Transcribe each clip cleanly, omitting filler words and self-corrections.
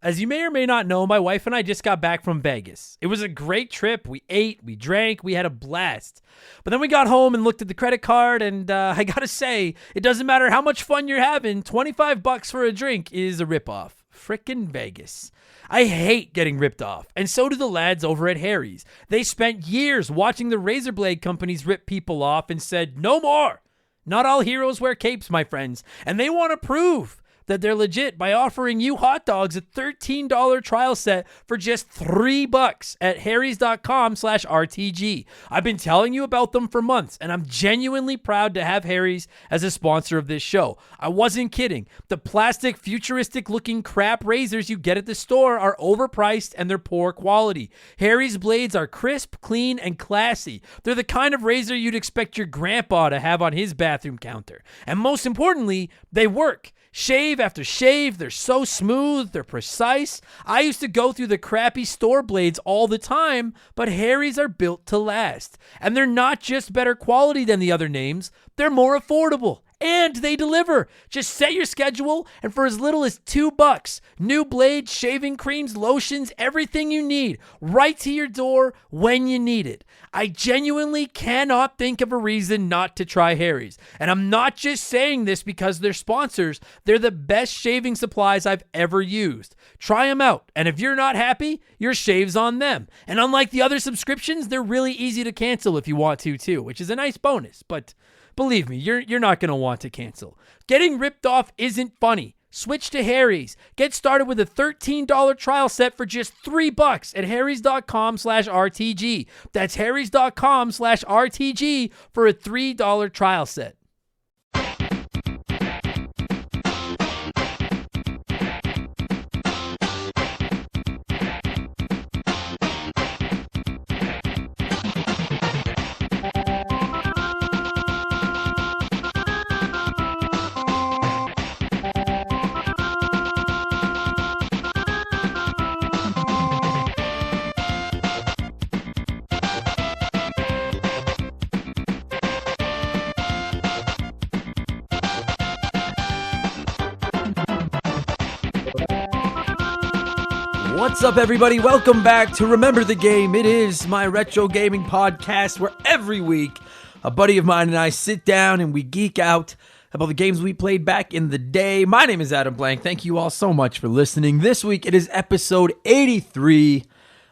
As you may or may not know, my wife and I just got back from Vegas. It was a great trip. We ate, we drank, we had a blast. But then we got home and looked at the credit card, and I gotta say, it doesn't matter how much fun you're having, $25 for a drink is a ripoff. Frickin' Vegas. I hate getting ripped off, and so do the lads over at Harry's. They spent years watching the razor blade companies rip people off and said, no more. Not all heroes wear capes, my friends, and they want to prove that they're legit by offering you hot dogs a $13 trial set for just $3 at harrys.com/RTG. I've been telling you about them for months, and I'm genuinely proud to have Harry's as a sponsor of this show. I wasn't kidding. The plastic, futuristic-looking crap razors you get at the store are overpriced and they're poor quality. Harry's blades are crisp, clean, and classy. They're the kind of razor you'd expect your grandpa to have on his bathroom counter. And most importantly, they work. Shave after shave, they're so smooth, they're precise. I used to go through the crappy store blades all the time, but Harry's are built to last. And they're not just better quality than the other names, they're more affordable. And they deliver. Just set your schedule, and for as little as $2, new blades, shaving creams, lotions, everything you need, right to your door when you need it. I genuinely cannot think of a reason not to try Harry's. And I'm not just saying this because they're sponsors. They're the best shaving supplies I've ever used. Try them out, and if you're not happy, your shave's on them. And unlike the other subscriptions, they're really easy to cancel if you want to too, which is a nice bonus, but believe me, you're not going to want to cancel. Getting ripped off isn't funny. Switch to Harry's. Get started with a $13 trial set for just $3 at harrys.com/RTG. That's harrys.com/RTG for a $3 trial set. What's up, everybody? Welcome back to Remember the Game. It is my retro gaming podcast where every week a buddy of mine and I sit down and we geek out about the games we played back in the day. My name is Adam Blank. Thank you all so much for listening. This week it is episode 83,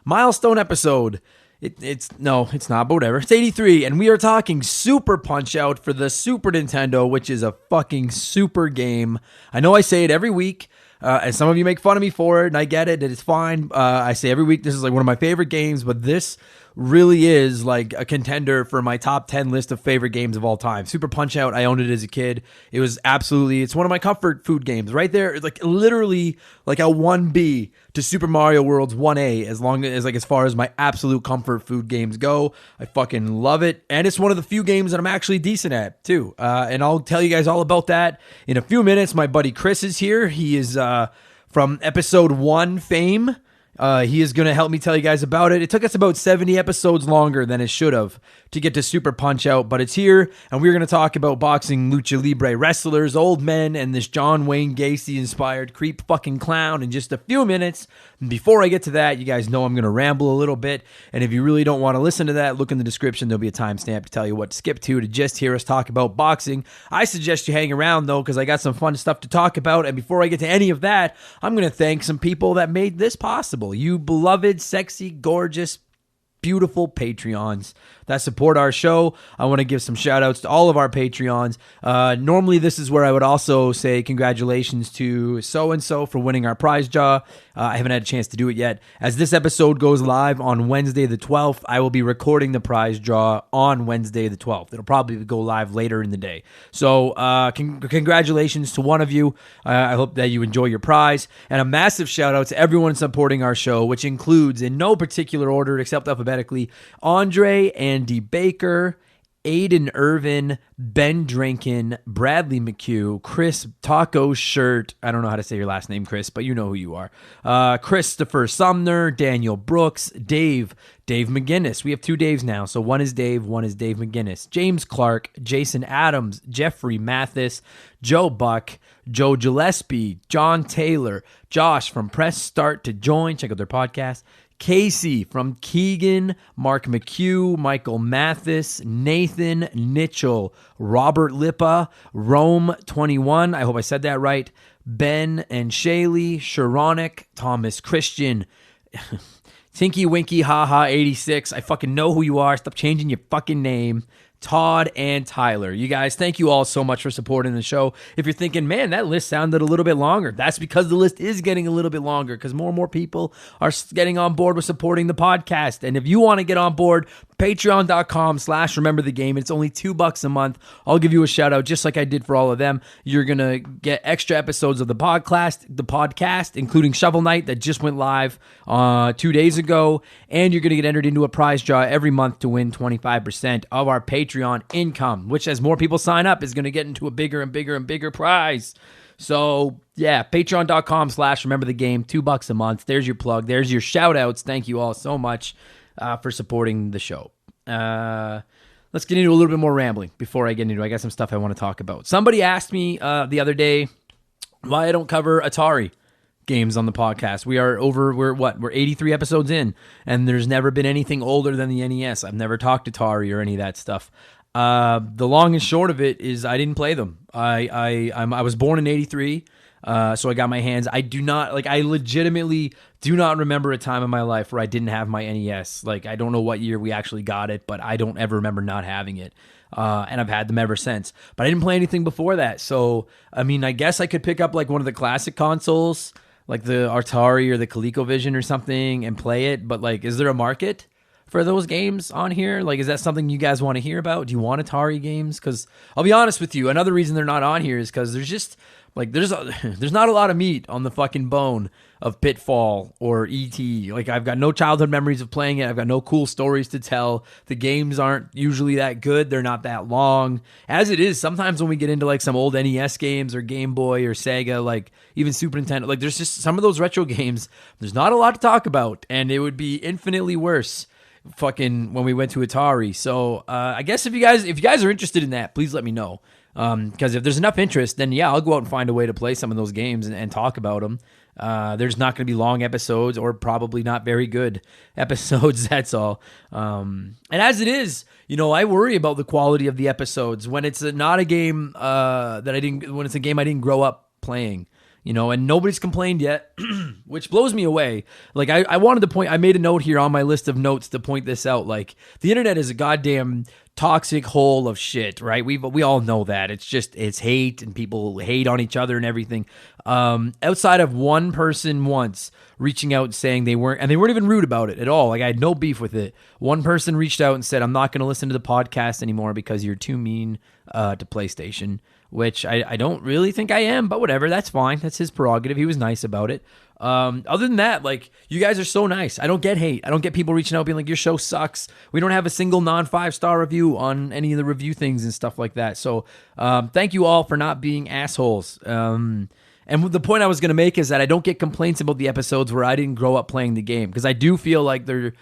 milestone episode. It's not, but whatever. It's 83, and we are talking Super Punch-Out for the Super Nintendo, which is a fucking super game. I know I say it every week. And some of you make fun of me for it, and I get it, and it's fine. I say every week this is like one of my favorite games, but this really is like a contender for my top 10 list of favorite games of all time. Super Punch-Out, I owned it as a kid. It was it's one of my comfort food games. Right there, like literally like a 1B to Super Mario World's 1A, as far as my absolute comfort food games go. I fucking love it. And it's one of the few games that I'm actually decent at, too. And I'll tell you guys all about that in a few minutes. My buddy Chris is here. He is from episode 1 fame. He is going to help me tell you guys about it. It took us about 70 episodes longer than it should have to get to Super Punch-Out, but it's here, and we're going to talk about boxing lucha libre wrestlers, old men, and this John Wayne Gacy-inspired creep fucking clown in just a few minutes. And before I get to that, you guys know I'm going to ramble a little bit, and if you really don't want to listen to that, look in the description. There'll be a timestamp to tell you what to skip to just hear us talk about boxing. I suggest you hang around, though, because I got some fun stuff to talk about, and before I get to any of that, I'm going to thank some people that made this possible. You beloved, sexy, gorgeous, beautiful Patreons that support our show. I want to give some shout outs to all of our Patreons. Normally this is where I would also say congratulations to so-and-so for winning our prize draw. I haven't had a chance to do it yet. As this episode goes live on Wednesday the 12th, I will be recording the prize draw on Wednesday the 12th. It'll probably go live later in the day. So congratulations to one of you. I hope that you enjoy your prize. And a massive shout out to everyone supporting our show, which includes, in no particular order except alphabetically, Andre, Andy Baker, Aiden Irvin, Ben Drinkin, Bradley McHugh, Chris Taco Shirt. I don't know how to say your last name, Chris, but you know who you are. Christopher Sumner, Daniel Brooks, Dave McGinnis. We have 2 Daves now, so one is Dave McGinnis. James Clark, Jason Adams, Jeffrey Mathis, Joe Buck, Joe Gillespie, John Taylor, Josh from Press Start to Join. Check out their podcast. Casey from Keegan, Mark McHugh, Michael Mathis, Nathan Mitchell, Robert Lippa, Rome 21, I hope I said that right, Ben and Shaylee, Sharonic, Thomas Christian, Tinky Winky Haha 86, I fucking know who you are, stop changing your fucking name, Todd and Tyler. You guys, thank you all so much for supporting the show. If you're thinking, man, that list sounded a little bit longer, that's because the list is getting a little bit longer because more and more people are getting on board with supporting the podcast. And if you want to get on board, patreon.com/rememberthegame. It's only $2 a month. I'll give you a shout out just like I did for all of them. You're going to get extra episodes of the podcast, including Shovel Knight that just went live 2 days ago. And you're going to get entered into a prize draw every month to win 25% of our Patreon income, which as more people sign up is going to get into a bigger and bigger and bigger prize. So yeah, patreon.com/rememberthegame, $2 a month. There's your plug. There's your shout outs. Thank you all so much for supporting the show. Let's get into a little bit more rambling before I get into, I got some stuff I want to talk about. Somebody asked me the other day why I don't cover Atari games on the podcast. We're 83 episodes in, and there's never been anything older than the NES. I've never talked Atari or any of that stuff. The long and short of it is I didn't play them. I was born in 83. So I got my hands. I legitimately do not remember a time in my life where I didn't have my NES. Like, I don't know what year we actually got it, but I don't ever remember not having it. And I've had them ever since. But I didn't play anything before that. So, I mean, I guess I could pick up like one of the classic consoles, like the Atari or the ColecoVision or something, and play it. But like, is there a market for those games on here? Like, is that something you guys want to hear about? Do you want Atari games? Because I'll be honest with you, another reason they're not on here is because there's just like there's not a lot of meat on the fucking bone of Pitfall or E.T. Like, I've got no childhood memories of playing it. I've got no cool stories to tell. The games aren't usually that good. They're not that long. As it is, sometimes when we get into like some old NES games or Game Boy or Sega, like even Super Nintendo, like there's just some of those retro games, there's not a lot to talk about, and it would be infinitely worse fucking when we went to Atari. So I guess if you guys are interested in that, please let me know. Because if there's enough interest, then yeah, I'll go out and find a way to play some of those games and talk about them. There's not going to be long episodes or probably not very good episodes. That's all. And as it is, I worry about the quality of the episodes when it's not a game when it's a game I didn't grow up playing. And nobody's complained yet, which blows me away. Like, I wanted to point, I made a note here on my list of notes to point this out. Like, the internet is a goddamn toxic hole of shit, right? We all know that. It's hate, and people hate on each other and everything. Outside of one person once reaching out and saying they weren't even rude about it at all. Like, I had no beef with it. One person reached out and said, I'm not going to listen to the podcast anymore because you're too mean to PlayStation. Which I don't really think I am, but whatever, that's fine. That's his prerogative. He was nice about it. Other than that, like, you guys are so nice. I don't get hate. I don't get people reaching out being like, your show sucks. We don't have a single non-5-star review on any of the review things and stuff like that. So thank you all for not being assholes. And the point I was going to make is that I don't get complaints about the episodes where I didn't grow up playing the game, because I do feel like they're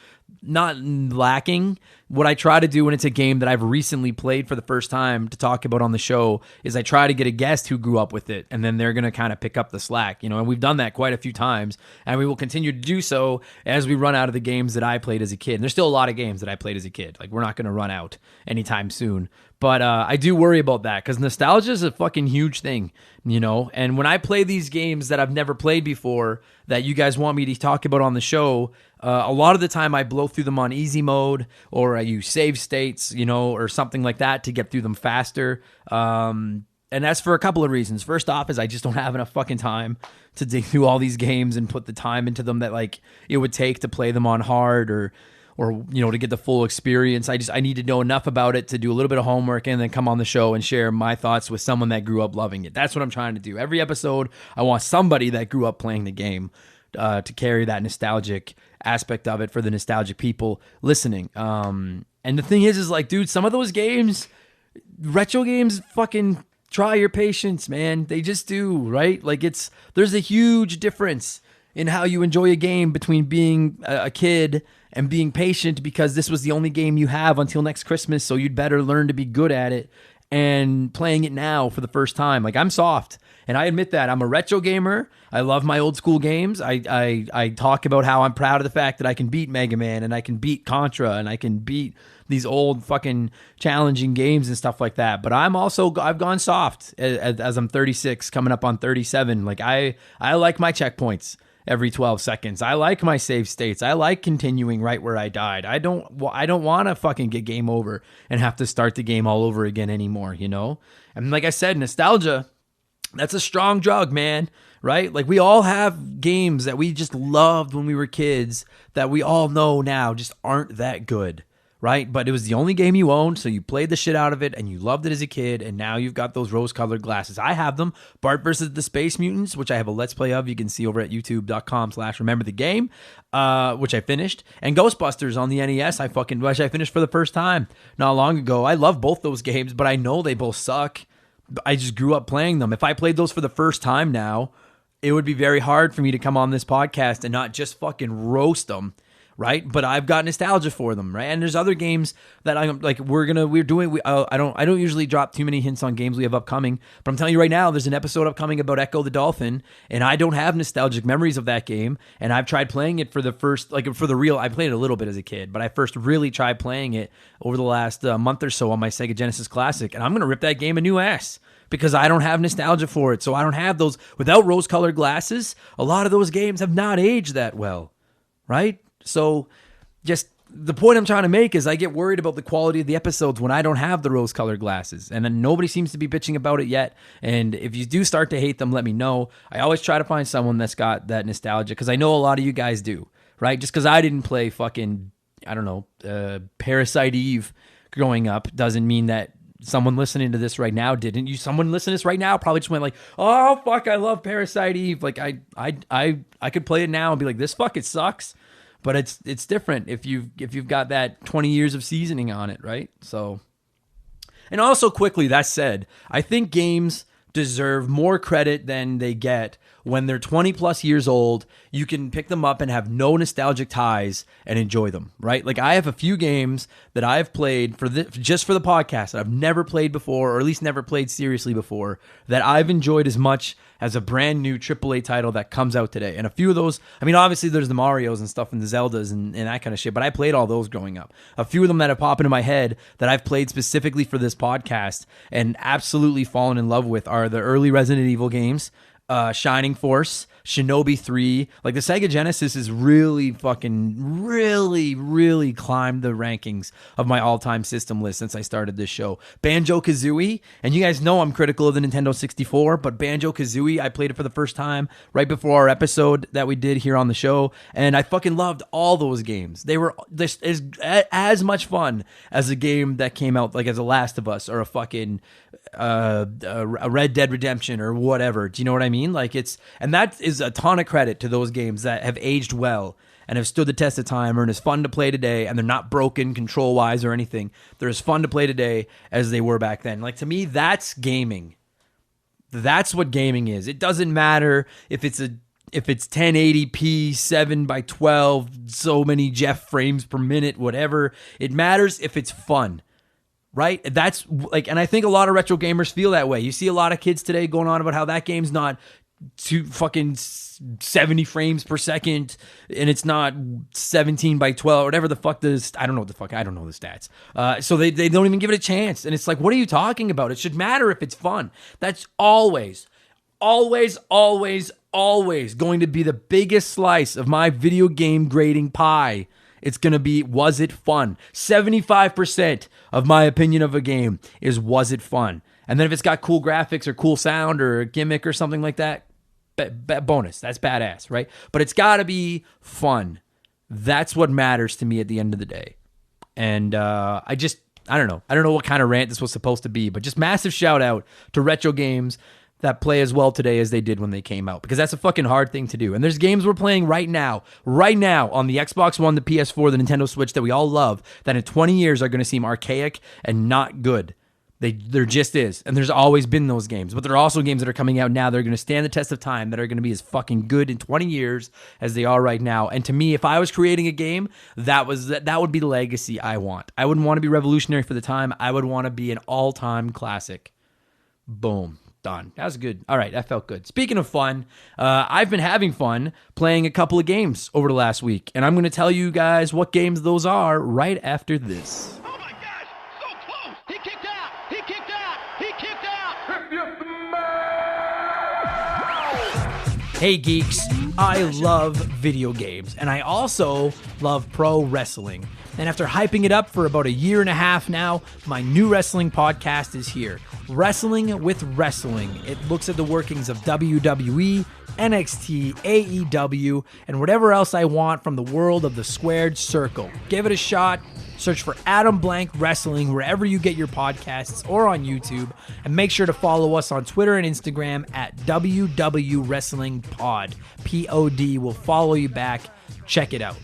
not lacking. What I try to do when it's a game that I've recently played for the first time to talk about on the show is I try to get a guest who grew up with it, and then they're going to kind of pick up the slack, and we've done that quite a few times, and we will continue to do so as we run out of the games that I played as a kid. And there's still a lot of games that I played as a kid. Like, we're not going to run out anytime soon. But I do worry about that because nostalgia is a fucking huge thing, And when I play these games that I've never played before that you guys want me to talk about on the show, a lot of the time I blow through them on easy mode, or I use save states, or something like that to get through them faster. And that's for a couple of reasons. First off is I just don't have enough fucking time to dig through all these games and put the time into them that like it would take to play them on hard or to get the full experience. I need to know enough about it to do a little bit of homework and then come on the show and share my thoughts with someone that grew up loving it. That's what I'm trying to do. Every episode, I want somebody that grew up playing the game to carry that nostalgic aspect of it for the nostalgic people listening. And the thing is like, dude, some of those games, retro games, fucking try your patience, man. They just do, right? Like there's a huge difference in how you enjoy a game between being a kid and being patient because this was the only game you have until next Christmas, so you'd better learn to be good at it, and playing it now for the first time. Like, I'm soft, and I admit that. I'm a retro gamer. I love my old school games. I talk about how I'm proud of the fact that I can beat Mega Man, and I can beat Contra, and I can beat these old fucking challenging games and stuff like that. But I've gone soft as I'm 36, coming up on 37. Like, I like my checkpoints every 12 seconds. I like my save states. I like continuing right where I died. I don't want to fucking get game over and have to start the game all over again anymore, you know? And like I said, nostalgia, that's a strong drug, man, right? Like, we all have games that we just loved when we were kids that we all know now just aren't that good, right? But it was the only game you owned, so you played the shit out of it, and you loved it as a kid, and now you've got those rose-colored glasses. I have them. Bart versus the Space Mutants, which I have a Let's Play of. You can see over at youtube.com/rememberthegame, which I finished. And Ghostbusters on the NES, which I finished for the first time not long ago. I love both those games, but I know they both suck. I just grew up playing them. If I played those for the first time now, it would be very hard for me to come on this podcast and not just fucking roast them, right? But I've got nostalgia for them, right? And there's other games that I'm like, I don't usually drop too many hints on games we have upcoming, but I'm telling you right now, there's an episode upcoming about Echo the Dolphin, and I don't have nostalgic memories of that game, and I've tried playing it for the first, like, for the real, I played it a little bit as a kid, but I first really tried playing it over the last month or so on my Sega Genesis Classic, and I'm going to rip that game a new ass, because I don't have nostalgia for it. So I don't have those, without rose-colored glasses, a lot of those games have not aged that well, right? So just the point I'm trying to make is I get worried about the quality of the episodes when I don't have the rose-colored glasses. And then nobody seems to be bitching about it yet. And if you do start to hate them, let me know. I always try to find someone that's got that nostalgia, because I know a lot of you guys do, right? Just because I didn't play fucking, I don't know, Parasite Eve growing up doesn't mean that someone listening to this right now didn't. Someone listening to this right now probably just went like, oh fuck, I love Parasite Eve. Like, I could play it now and be like, this fucking sucks. But it's different if you've got that 20 years of seasoning on it, right? So, and also quickly, that said, I think games deserve more credit than they get when they're 20 plus years old. You can pick them up and have no nostalgic ties and enjoy them, right? Like, I have a few games that I've played just for the podcast that I've never played before, or at least never played seriously before, that I've enjoyed as much as a brand new AAA title that comes out today. And a few of those, I mean, obviously there's the Marios and stuff and the Zeldas and that kind of shit, but I played all those growing up. A few of them that have popped into my head that I've played specifically for this podcast and absolutely fallen in love with are the early Resident Evil games, Shining Force, Shinobi 3. Like, the Sega Genesis is really climbed the rankings of my all-time system list since I started this show. Banjo-Kazooie, and you guys know I'm critical of the Nintendo 64, but Banjo-Kazooie, I played it for the first time right before our episode that we did here on the show, and I fucking loved all those games. They were as much fun as a game that came out, like, as a Last of Us or a fucking a Red Dead Redemption or whatever. Do you know what I mean? Like, and that is a ton of credit to those games that have aged well and have stood the test of time, and is fun to play today, and they're not broken control wise or anything. They're as fun to play today as they were back then. Like, to me, that's gaming. That's what gaming is. It doesn't matter if it's 1080p, 7x12, so many Jeff frames per minute, whatever. It matters if it's fun. Right? That's like, and I think a lot of retro gamers feel that way. You see a lot of kids today going on about how that game's not to fucking 70 frames per second, and it's not 17x12, whatever the fuck I don't know the stats. So they don't even give it a chance. And it's like, what are you talking about? It should matter if it's fun. That's always going to be the biggest slice of my video game grading pie. It's going to be, was it fun? 75% of my opinion of a game is, was it fun? And then if it's got cool graphics or cool sound or a gimmick or something like that, bonus. That's badass, right? But it's got to be fun. That's what matters to me at the end of the day. And I don't know. I don't know what kind of rant this was supposed to be, but just massive shout out to retro games that play as well today as they did when they came out, because that's a fucking hard thing to do. And there's games we're playing right now on the Xbox One, the PS4, the Nintendo Switch that we all love, that in 20 years are going to seem archaic and not good. There just is. And there's always been those games. But there are also games that are coming out now that are going to stand the test of time, that are going to be as fucking good in 20 years as they are right now. And to me, if I was creating a game, that would be the legacy I want. I wouldn't want to be revolutionary for the time. I would want to be an all-time classic. Boom. Done. That was good. All right, that felt good. Speaking of fun, I've been having fun playing a couple of games over the last week, and I'm going to tell you guys what games those are right after this. Oh my gosh, so close! He kicked out! He kicked out! He kicked out! Hey geeks, I love video games, and I also love pro wrestling. And after hyping it up for about a year and a half now, my new wrestling podcast is here. Wrestling with Wrestling. It looks at the workings of WWE, NXT, AEW, and whatever else I want from the world of the squared circle. Give it a shot. Search for Adam Blank Wrestling wherever you get your podcasts or on YouTube. And make sure to follow us on Twitter and Instagram at WW Wrestling Pod. POD will follow you back. Check it out.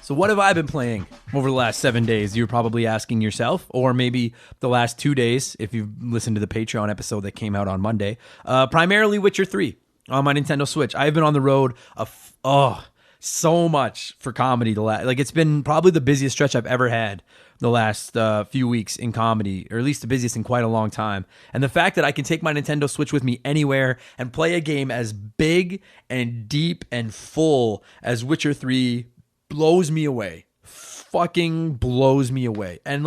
So what have I been playing over the last 7 days? You're probably asking yourself, or maybe the last 2 days if you've listened to the Patreon episode that came out on Monday. Primarily Witcher 3 on my Nintendo Switch. I've been on the road so much for comedy. It's been probably the busiest stretch I've ever had the last few weeks in comedy, or at least the busiest in quite a long time. And the fact that I can take my Nintendo Switch with me anywhere and play a game as big and deep and full as Witcher 3 blows me away. Fucking blows me away. And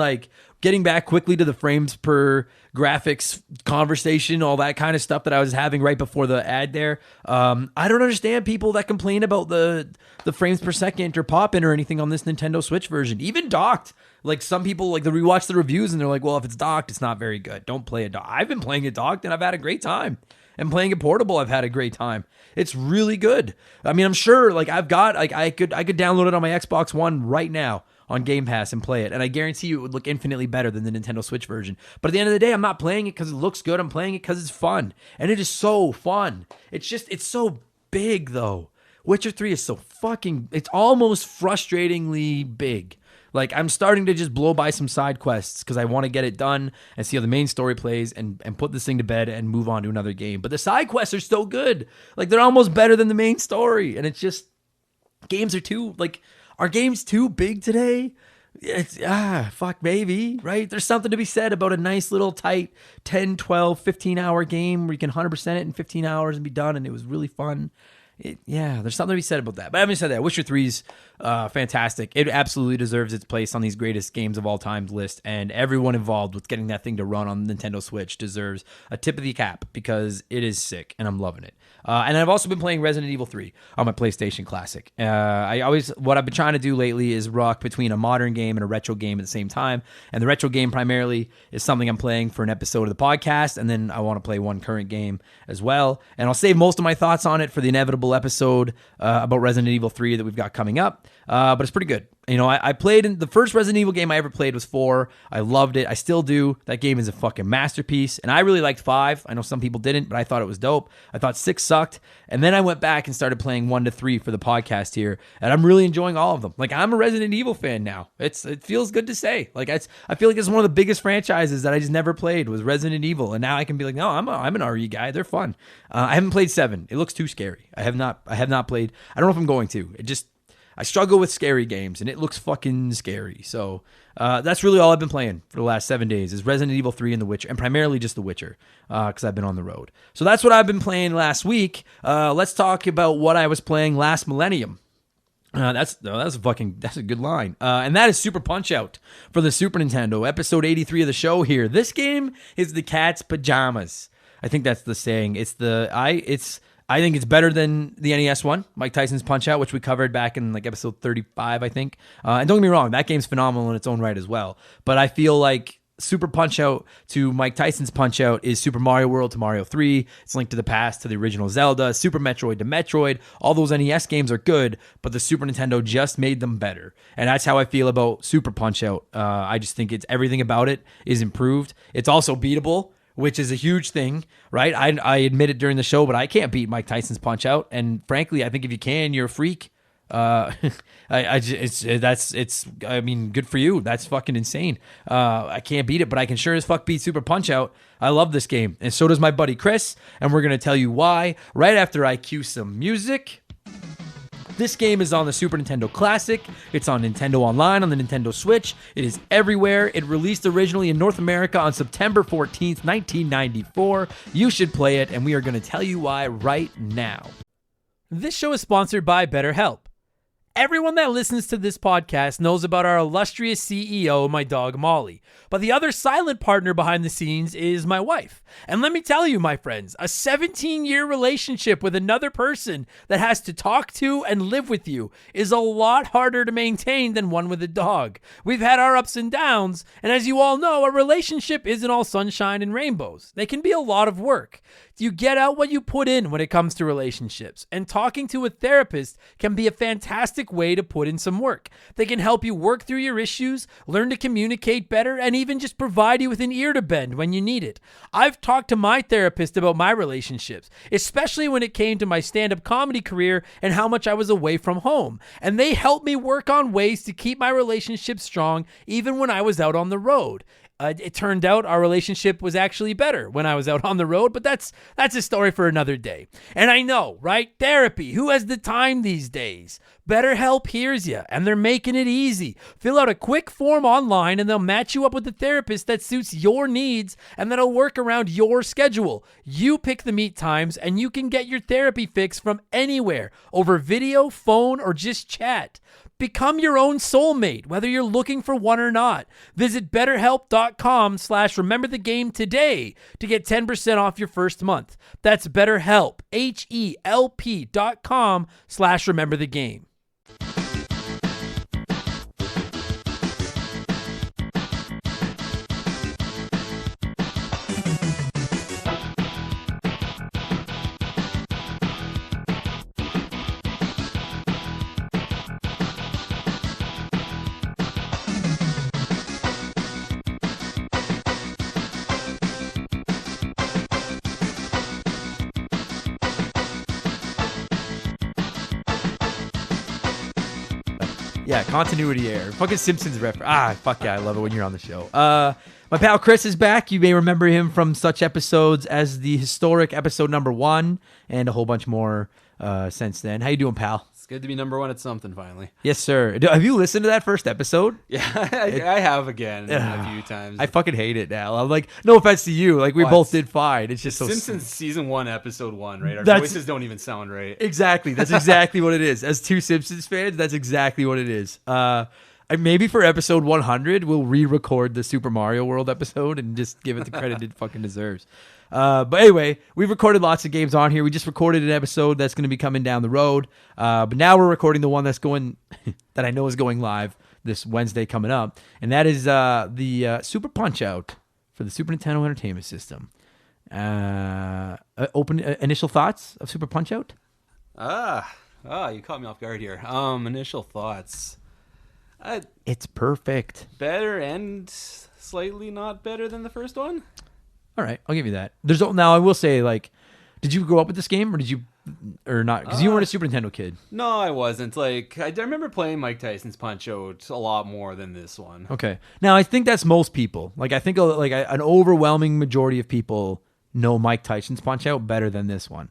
getting back quickly to the frames per graphics conversation, all that kind of stuff that I was having right before the ad there. I don't understand people that complain about the frames per second or popping or anything on this Nintendo Switch version, even docked. Some people rewatch the reviews and they're like, well, if it's docked, it's not very good. Don't play it docked. I've been playing it docked and I've had a great time. And playing it portable, I've had a great time. It's really good. I mean, I'm sure I could download it on my Xbox One right now on Game Pass and play it, and I guarantee you it would look infinitely better than the Nintendo Switch version. But at the end of the day, I'm not playing it because it looks good. I'm playing it because it's fun, and it is so fun. It's so big though. Witcher 3 is so it's almost frustratingly big. I'm starting to just blow by some side quests because I want to get it done and see how the main story plays and put this thing to bed and move on to another game. But the side quests are so good. They're almost better than the main story. And it's just, games are are games too big today? It's, fuck maybe, right? There's something to be said about a nice little tight 10, 12, 15 hour game where you can 100% it in 15 hours and be done. And it was really fun. There's something to be said about that. But having said that, Witcher 3's fantastic. It absolutely deserves its place on these greatest games of all time list, and everyone involved with getting that thing to run on the Nintendo Switch deserves a tip of the cap because it is sick, and I'm loving it. And I've also been playing Resident Evil 3 on my PlayStation Classic. What I've been trying to do lately is rock between a modern game and a retro game at the same time. And the retro game primarily is something I'm playing for an episode of the podcast, and then I want to play one current game as well. And I'll save most of my thoughts on it for the inevitable episode about Resident Evil 3 that we've got coming up. But it's pretty good. I played in the first Resident Evil game I ever played was 4. I loved it. I still do. That game is a fucking masterpiece. And I really liked 5. I know some people didn't, but I thought it was dope. I thought 6 sucked. And then I went back and started playing 1 to 3 for the podcast here. And I'm really enjoying all of them. I'm a Resident Evil fan now. It feels good to say. I feel like it's one of the biggest franchises that I just never played was Resident Evil. And now I can be like, no, I'm an RE guy. They're fun. I haven't played 7. It looks too scary. I have not played. I don't know if I'm going to. I struggle with scary games, and it looks fucking scary. So that's really all I've been playing for the last 7 days is Resident Evil 3 and The Witcher, and primarily just The Witcher because I've been on the road. So that's what I've been playing last week. Let's talk about what I was playing last millennium. That's a good line. And that is Super Punch-Out for the Super Nintendo, episode 83 of the show here. This game is the cat's pajamas. I think that's the saying. I think it's better than the NES one, Mike Tyson's Punch-Out, which we covered back in episode 35, I think. And don't get me wrong, that game's phenomenal in its own right as well. But I feel like Super Punch Out to Mike Tyson's Punch Out is Super Mario World to Mario 3. It's Link to the Past to the original Zelda, Super Metroid to Metroid. All those NES games are good, but the Super Nintendo just made them better. And that's how I feel about Super Punch Out. I just think it's everything about it is improved. It's also beatable, which is a huge thing, right? I admit it during the show, but I can't beat Mike Tyson's Punch Out. And frankly, I think if you can, you're a freak. I mean, good for you. That's fucking insane. I can't beat it, but I can sure as fuck beat Super Punch Out. I love this game, and so does my buddy Chris, and we're gonna tell you why right after I cue some music. This game is on the Super Nintendo Classic. It's on Nintendo Online on the Nintendo Switch. It is everywhere. It released originally in North America on September 14th, 1994. You should play it, and we are going to tell you why right now. This show is sponsored by BetterHelp. Everyone that listens to this podcast knows about our illustrious CEO, my dog Molly. But the other silent partner behind the scenes is my wife. And let me tell you, my friends, a 17-year relationship with another person that has to talk to and live with you is a lot harder to maintain than one with a dog. We've had our ups and downs, and as you all know, a relationship isn't all sunshine and rainbows. They can be a lot of work. You get out what you put in when it comes to relationships, and talking to a therapist can be a fantastic way to put in some work. They can help you work through your issues, learn to communicate better, and even just provide you with an ear to bend when you need it. I've talked to my therapist about my relationships, especially when it came to my stand-up comedy career and how much I was away from home, and they helped me work on ways to keep my relationship strong even when I was out on the road. It turned out our relationship was actually better when I was out on the road, but that's a story for another day. And I know, right? Therapy. Who has the time these days? BetterHelp hears you, and they're making it easy. Fill out a quick form online, and they'll match you up with a therapist that suits your needs, and that'll work around your schedule. You pick the meet times, and you can get your therapy fix from anywhere, over video, phone, or just chat. Become your own soulmate, whether you're looking for one or not. Visit BetterHelp.com/rememberthegame today to get 10% off your first month. That's BetterHelp, HELP.com/rememberthegame. Yeah, continuity error. Fucking Simpsons reference. Fuck yeah, I love it when you're on the show. My pal Chris is back. You may remember him from such episodes as the historic episode number 1 and a whole bunch more since then. How you doing, pal? It's good to be number 1 at something finally. Yes, sir. Have you listened to that first episode? Yeah, I have again a few times. I fucking hate it now. I'm like, no offense to you. Like, we both did fine. It's just so... Simpsons season 1, episode 1, right? Our voices don't even sound right. Exactly. That's exactly what it is. As two Simpsons fans, that's exactly what it is. Maybe for episode 100, we'll re-record the Super Mario World episode and just give it the credit it fucking deserves. But anyway, we've recorded lots of games on here. We just recorded an episode that's going to be coming down the road. But now we're recording the one that's going, that I know is going live this Wednesday coming up. And that is the Super Punch-Out for the Super Nintendo Entertainment System. Initial thoughts of Super Punch-Out? You caught me off guard here. Initial thoughts. It's perfect. Better and slightly not better than the first one? All right, I'll give you that. Now I will say, like, did you grow up with this game or not? Because you weren't a Super Nintendo kid. No, I wasn't. Like, I remember playing Mike Tyson's Punch-Out a lot more than this one. Okay. Now I think that's most people. Like, I think an overwhelming majority of people know Mike Tyson's Punch-Out better than this one,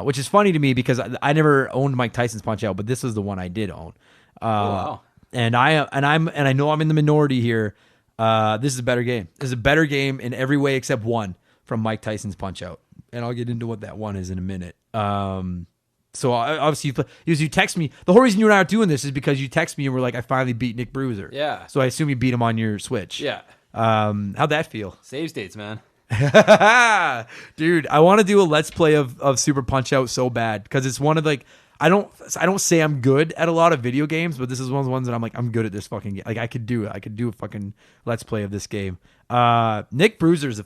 which is funny to me because I never owned Mike Tyson's Punch-Out, but this is the one I did own. Wow. And I know I'm in the minority here. This is a better game. This is a better game in every way except one from Mike Tyson's Punch-Out, and I'll get into what that one is in a minute. So obviously, you text me. The whole reason you and I are doing this is because you text me and we're like, I finally beat Nick Bruiser. Yeah. So I assume you beat him on your Switch. Yeah. How'd that feel? Save states, man. Dude, I want to do a Let's Play of Super Punch-Out so bad because it's one of I don't say I'm good at a lot of video games, but this is one of the ones that I'm like, I'm good at this fucking game. Like, I could do it. I could do a fucking let's play of this game. Nick Bruiser's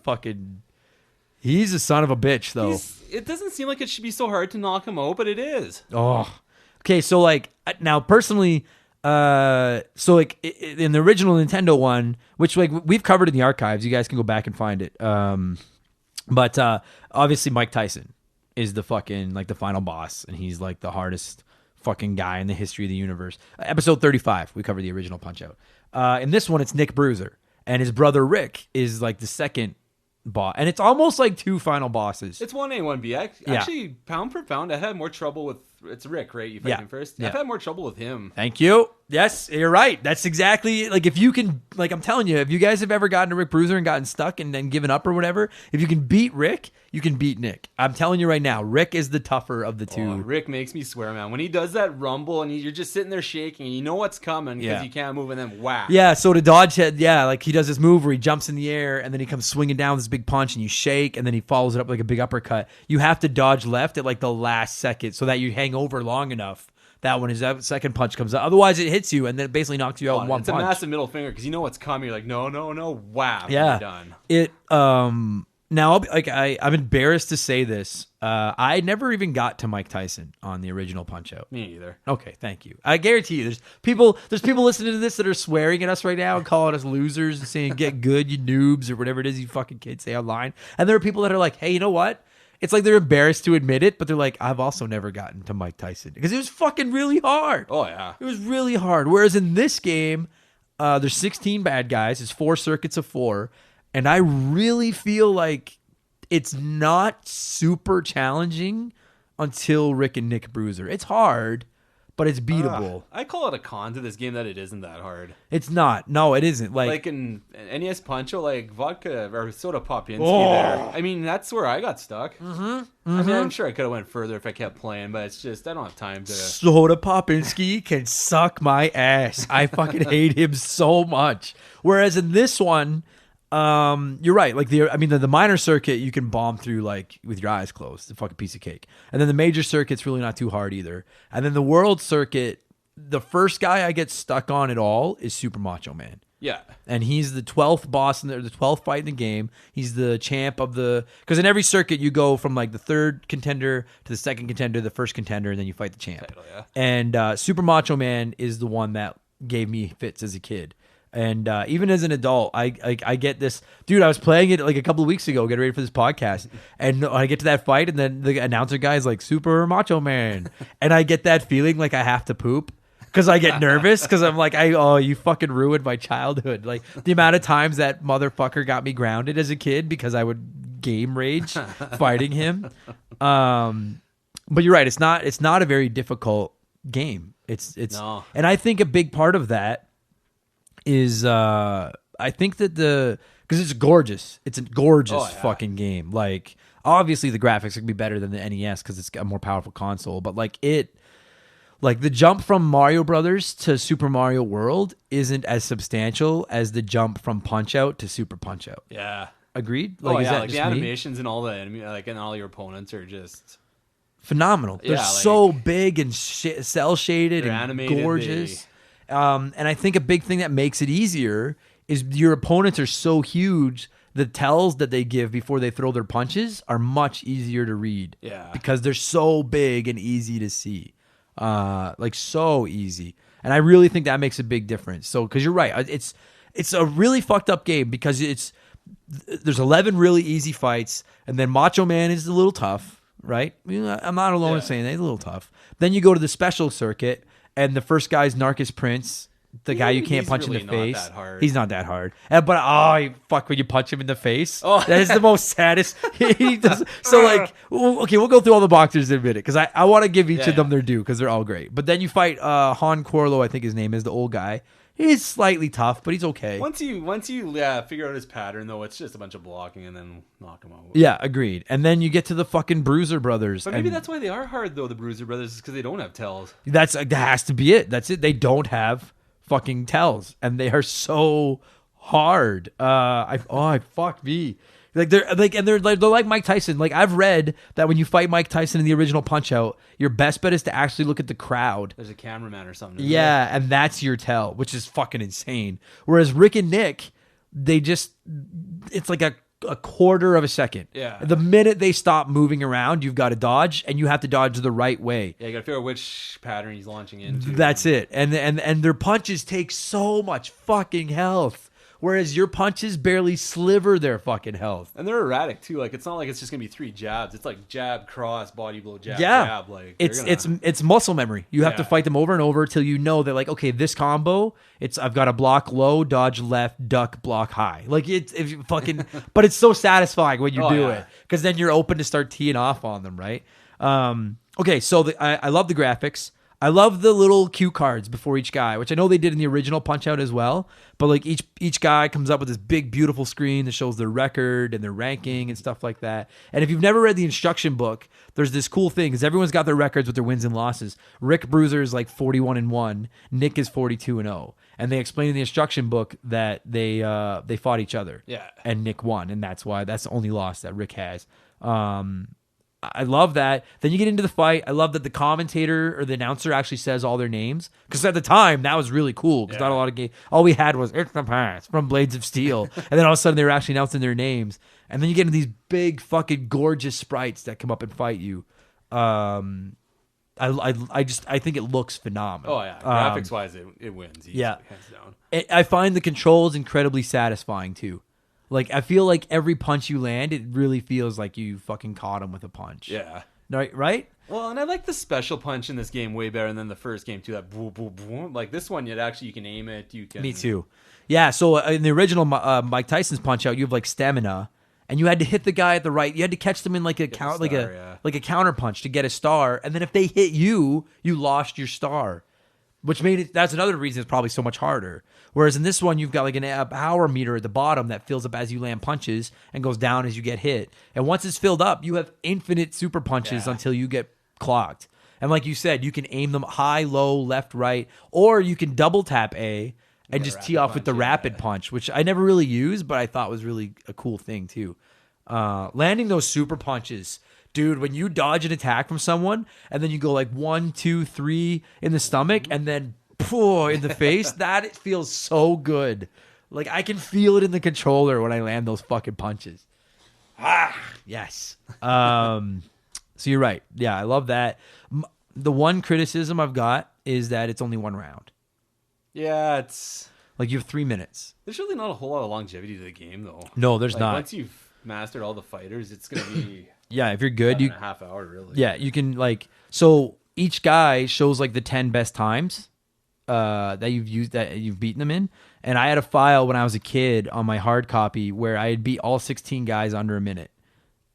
he's a son of a bitch, though. It doesn't seem like it should be so hard to knock him out, but it is. Oh, okay. So like now, personally, so like in the original Nintendo one, which like we've covered in the archives, you guys can go back and find it. But obviously Mike Tyson is the fucking like the final boss, and he's like the hardest fucking guy in the history of the universe. Episode 35, we covered the original Punch-Out. In this one, it's Nick Bruiser, and his brother Rick is like the second boss, and it's almost like two final bosses. It's 1A, 1B. Actually, pound for pound, I had more trouble with. It's Rick, right? You fight him first. Yeah. I've had more trouble with him. Thank you. Yes, you're right. That's exactly like if you can, like I'm telling you, if you guys have ever gotten to Rick Bruiser and gotten stuck and then given up or whatever, if you can beat Rick, you can beat Nick. I'm telling you right now, Rick is the tougher of the two. Oh, Rick makes me swear, man. When he does that rumble and you're just sitting there shaking and you know what's coming because you can't move and then whack. Yeah, so to dodge head, like he does this move where he jumps in the air and then he comes swinging down with this big punch and you shake and then he follows it up like a big uppercut. You have to dodge left at like the last second so that you hang over long enough that when his second punch comes out. Otherwise, it hits you and then it basically knocks you out in one punch. It's a massive middle finger because you know what's coming. You're like, no, whap, yeah. you're done. It now like I'm embarrassed to say this. I never even got to Mike Tyson on the original Punch-Out. Me either. Okay, thank you. I guarantee you, there's people listening to this that are swearing at us right now and calling us losers and saying "get good, you noobs" or whatever it is you fucking kids say online. And there are people that are like, "Hey, you know what?" It's like they're embarrassed to admit it, but they're like, I've also never gotten to Mike Tyson because it was fucking really hard. Oh, yeah. It was really hard. Whereas in this game, there's 16 bad guys. It's 4 circuits of 4. And I really feel like it's not super challenging until Rick and Nick Bruiser. It's hard, but it's beatable. I call it a con to this game that it isn't that hard. It's not. No, it isn't. Like in NES Punch-Out, like vodka or soda Popinski there. I mean, that's where I got stuck. I mean, I'm sure I could have went further if I kept playing, but it's just I don't have time to. Soda Popinski can suck my ass. I fucking hate him so much. Whereas in this one, you're right. Like the minor circuit you can bomb through like with your eyes closed. It's a fucking piece of cake. And then the major circuit's really not too hard either. And then the world circuit, the first guy I get stuck on at all is Super Macho Man. Yeah. And he's the 12th boss in the 12th fight in the game. He's the champ of because in every circuit you go from like the third contender to the second contender, the first contender, and then you fight the champ. Title, yeah. And Super Macho Man is the one that gave me fits as a kid. And even as an adult, I get this. Dude, I was playing it like a couple of weeks ago, getting ready for this podcast. And I get to that fight, and then the announcer guy is like, Super Macho Man. And I get that feeling like I have to poop. Because I get nervous. Because I'm like, you fucking ruined my childhood. Like, the amount of times that motherfucker got me grounded as a kid because I would game rage fighting him. But you're right. It's not a very difficult game. It's No. And I think a big part of that is I think that because it's gorgeous. It's a gorgeous fucking game. Like, obviously the graphics can be better than the NES because it's a more powerful console, but like the jump from Mario Brothers to Super Mario World isn't as substantial as the jump from Punch-Out to Super Punch-Out. Yeah. Agreed? Like, is that like just the me? animations and all the enemy, like and all your opponents are just Phenomenal. They're so big and cell shaded and animated, gorgeous. And I think a big thing that makes it easier is your opponents are so huge. The tells that they give before they throw their punches are much easier to read. Yeah. Because they're so big and easy to see. Like so easy. And I really think that makes a big difference. So, because you're right. It's a really fucked up game because there's 11 really easy fights. And then Macho Man is a little tough, right? I'm not alone in saying that. He's a little tough. Then you go to the special circuit. And the first guy's Narcus Prince, the guy you can't punch really in the face. not that hard. He's not that hard. But fuck when you punch him in the face. Oh. That is the most saddest. He does. So like, okay, we'll go through all the boxers in a minute because I want to give each of them their due because they're all great. But then you fight Han Corlo, I think his name is, the old guy. He's slightly tough, but he's okay. Once you figure out his pattern, though, it's just a bunch of blocking and then knock him out. Yeah, agreed. And then you get to the fucking Bruiser Brothers. But maybe that's why they are hard, though, the Bruiser Brothers, is because they don't have tells. That has to be it. That's it. They don't have fucking tells, and they are so hard. Fuck me. Like they're like Mike Tyson. Like I've read that when you fight Mike Tyson in the original Punch Out, your best bet is to actually look at the crowd. There's a cameraman or something. Yeah, and that's your tell, which is fucking insane. Whereas Rick and Nick, it's like a quarter of a second. Yeah. The minute they stop moving around, you've got to dodge, and you have to dodge the right way. Yeah, you gotta figure out which pattern he's launching into. That's it. And their punches take so much fucking health. Whereas your punches barely sliver their fucking health. And they're erratic too. Like it's not like it's just gonna be 3 jabs. It's like jab, cross, body blow, jab, Yeah. jab. Like it's muscle memory. You have to fight them over and over till you know that, like, okay, this combo, I've got to block low, dodge left, duck, block high. Like it's if you fucking but it's so satisfying when you do it. Because then you're open to start teeing off on them, right? Okay, so I love the graphics. I love the little cue cards before each guy, which I know they did in the original Punch-Out as well. But like each guy comes up with this big, beautiful screen that shows their record and their ranking and stuff like that. And if you've never read the instruction book, there's this cool thing because everyone's got their records with their wins and losses. Rick Bruiser is like 41-1, Nick is 42-0, and they explain in the instruction book that they fought each other. Yeah, and Nick won, and that's the only loss that Rick has. I love that. Then you get into the fight. I love that the commentator or the announcer actually says all their names. Because at the time, that was really cool. Because not a lot of games. All we had was, it's the past from Blades of Steel. And then all of a sudden, they were actually announcing their names. And then you get into these big, fucking gorgeous sprites that come up and fight you. I think it looks phenomenal. Oh, yeah. Graphics-wise, it wins. Easily, yeah. hands down. I find the controls incredibly satisfying, too. Like, I feel like every punch you land, it really feels like you fucking caught him with a punch. Yeah. Right? Well, and I like the special punch in this game way better than the first game, too. That boom, boom, boom. Like, this one, you can aim it. Me too. Yeah, so in the original Mike Tyson's Punch-Out, you have, like, stamina, and you had to hit the guy at the right. You had to catch them in, like, a counter punch to get a star, and then if they hit you, you lost your star. Which made it, that's another reason it's probably so much harder. Whereas in this one, you've got like a power meter at the bottom that fills up as you land punches and goes down as you get hit. And once it's filled up, you have infinite super punches until you get clocked. And like you said, you can aim them high, low, left, right, or you can double tap A and just tee off with the rapid punch, which I never really used, but I thought was really a cool thing too. Landing those super punches. Dude, when you dodge an attack from someone and then you go like 1, 2, 3 in the stomach and then in the face, that feels so good. Like I can feel it in the controller when I land those fucking punches. Yes. So you're right. Yeah, I love that. The one criticism I've got is that it's only 1 round. Yeah, it's like you have 3 minutes. There's really not a whole lot of longevity to the game, though. No, there's not. Once you've mastered all the fighters, it's gonna be. Yeah, if you're good, a half hour really. Yeah, you can so each guy shows like the 10 best times that you've beaten them in. And I had a file when I was a kid on my hard copy where I had beat all 16 guys under a minute.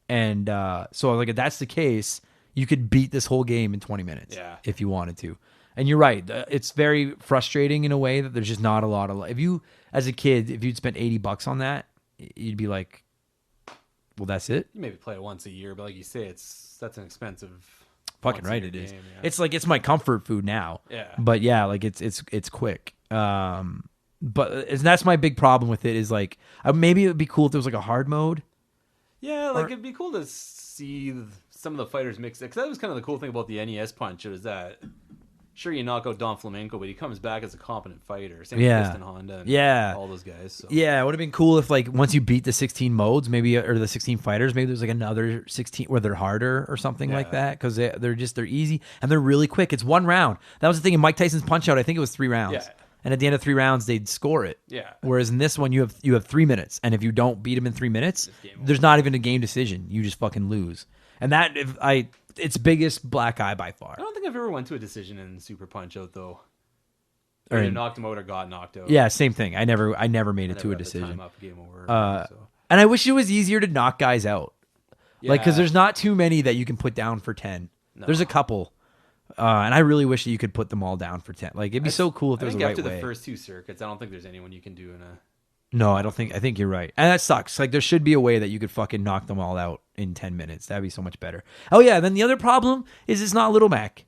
And so like if that's the case, you could beat this whole game in 20 minutes if you wanted to. And you're right, it's very frustrating in a way that there's just not a lot of if you as a kid, if you'd spent $80 on that, you'd be like, well, that's it. You maybe play it once a year, but like you say, that's an expensive. Fucking right, it is. It's like it's my comfort food now. Yeah. But yeah, like it's quick. But that's my big problem with it is like maybe it would be cool if there was like a hard mode. Yeah, like it'd be cool to see some of the fighters mix it because that was kind of the cool thing about the NES Punch is that. Sure, you knock out Don Flamenco, but he comes back as a competent fighter. Same with Piston Honda and all those guys. So. Yeah, it would have been cool if, like, once you beat the 16 modes, maybe, or the 16 fighters, maybe there's, like, another 16 where they're harder or something like that, because they're easy, and they're really quick. It's 1 round. That was the thing in Mike Tyson's Punch-Out. I think it was 3 rounds. Yeah. And at the end of 3 rounds, they'd score it. Yeah. Whereas in this one, you have 3 minutes, and if you don't beat them in 3 minutes, there's not even a game decision. You just fucking lose. And it's biggest black eye by far. I don't think I've ever went to a decision in Super Punch-Out though. Or either knocked him out or got knocked out. Yeah, same thing. I never made it to a decision. Time up, game over, and I wish it was easier to knock guys out. Yeah. Like, because there's not too many that you can put down for 10. No. There's a couple. And I really wish that you could put them all down for 10. Like, it'd be so cool if there was a right way. After the first 2 circuits, I don't think there's anyone you can do in a... No, I think you're right. And that sucks. Like, there should be a way that you could fucking knock them all out in 10 minutes. That'd be so much better. Oh, yeah, then the other problem is it's not Little Mac.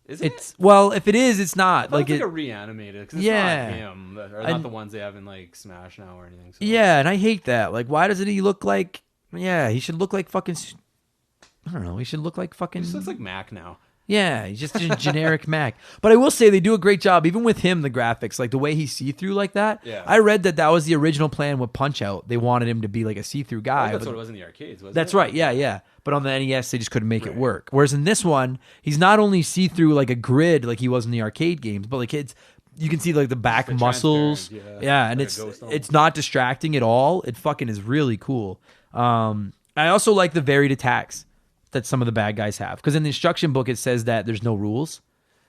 Is it? It's well, if it is, it's not Like like it's it. like a reanimated because it's Yeah. not him, or not the ones they have in like Smash now or anything. So. Yeah, and I hate that. Like, why doesn't he look like? Yeah, he should look like fucking. I don't know. He should look like fucking. He just looks like Mac now. Yeah, he's just a generic Mac. But I will say they do a great job, even with him, the graphics, like the way he's see-through like that. Yeah. I read that was the original plan with Punch-Out. They wanted him to be like a see-through guy. That's but- what it was in the arcades, wasn't That's it? right, yeah. But on the NES, they just couldn't make it work. Whereas in this one, he's not only see-through like a grid like he was in the arcade games, but like you can see like the back The muscles. transparent, Yeah, and like a ghost almost. it's not distracting at all. It fucking is really cool. I also like the varied attacks that some of the bad guys have, because in the instruction book it says that there's no rules.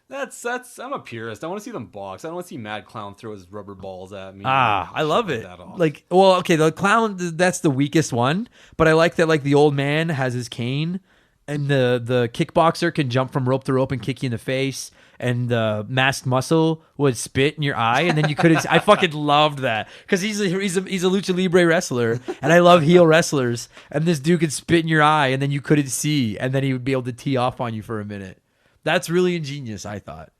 That's. I'm a purist. I want to see them box. I don't want to see Mad Clown throw his rubber balls at me. I love it. That off. Like, well, okay, the clown, that's the weakest one, but I like that like the old man has his cane, and the kickboxer can jump from rope to rope and kick you in the face, and the masked muscle would spit in your eye, and then you couldn't. I fucking loved that, because he's a lucha libre wrestler, and I love heel wrestlers, and this dude could spit in your eye, and then you couldn't see, and then he would be able to tee off on you for a minute. That's really ingenious, I thought.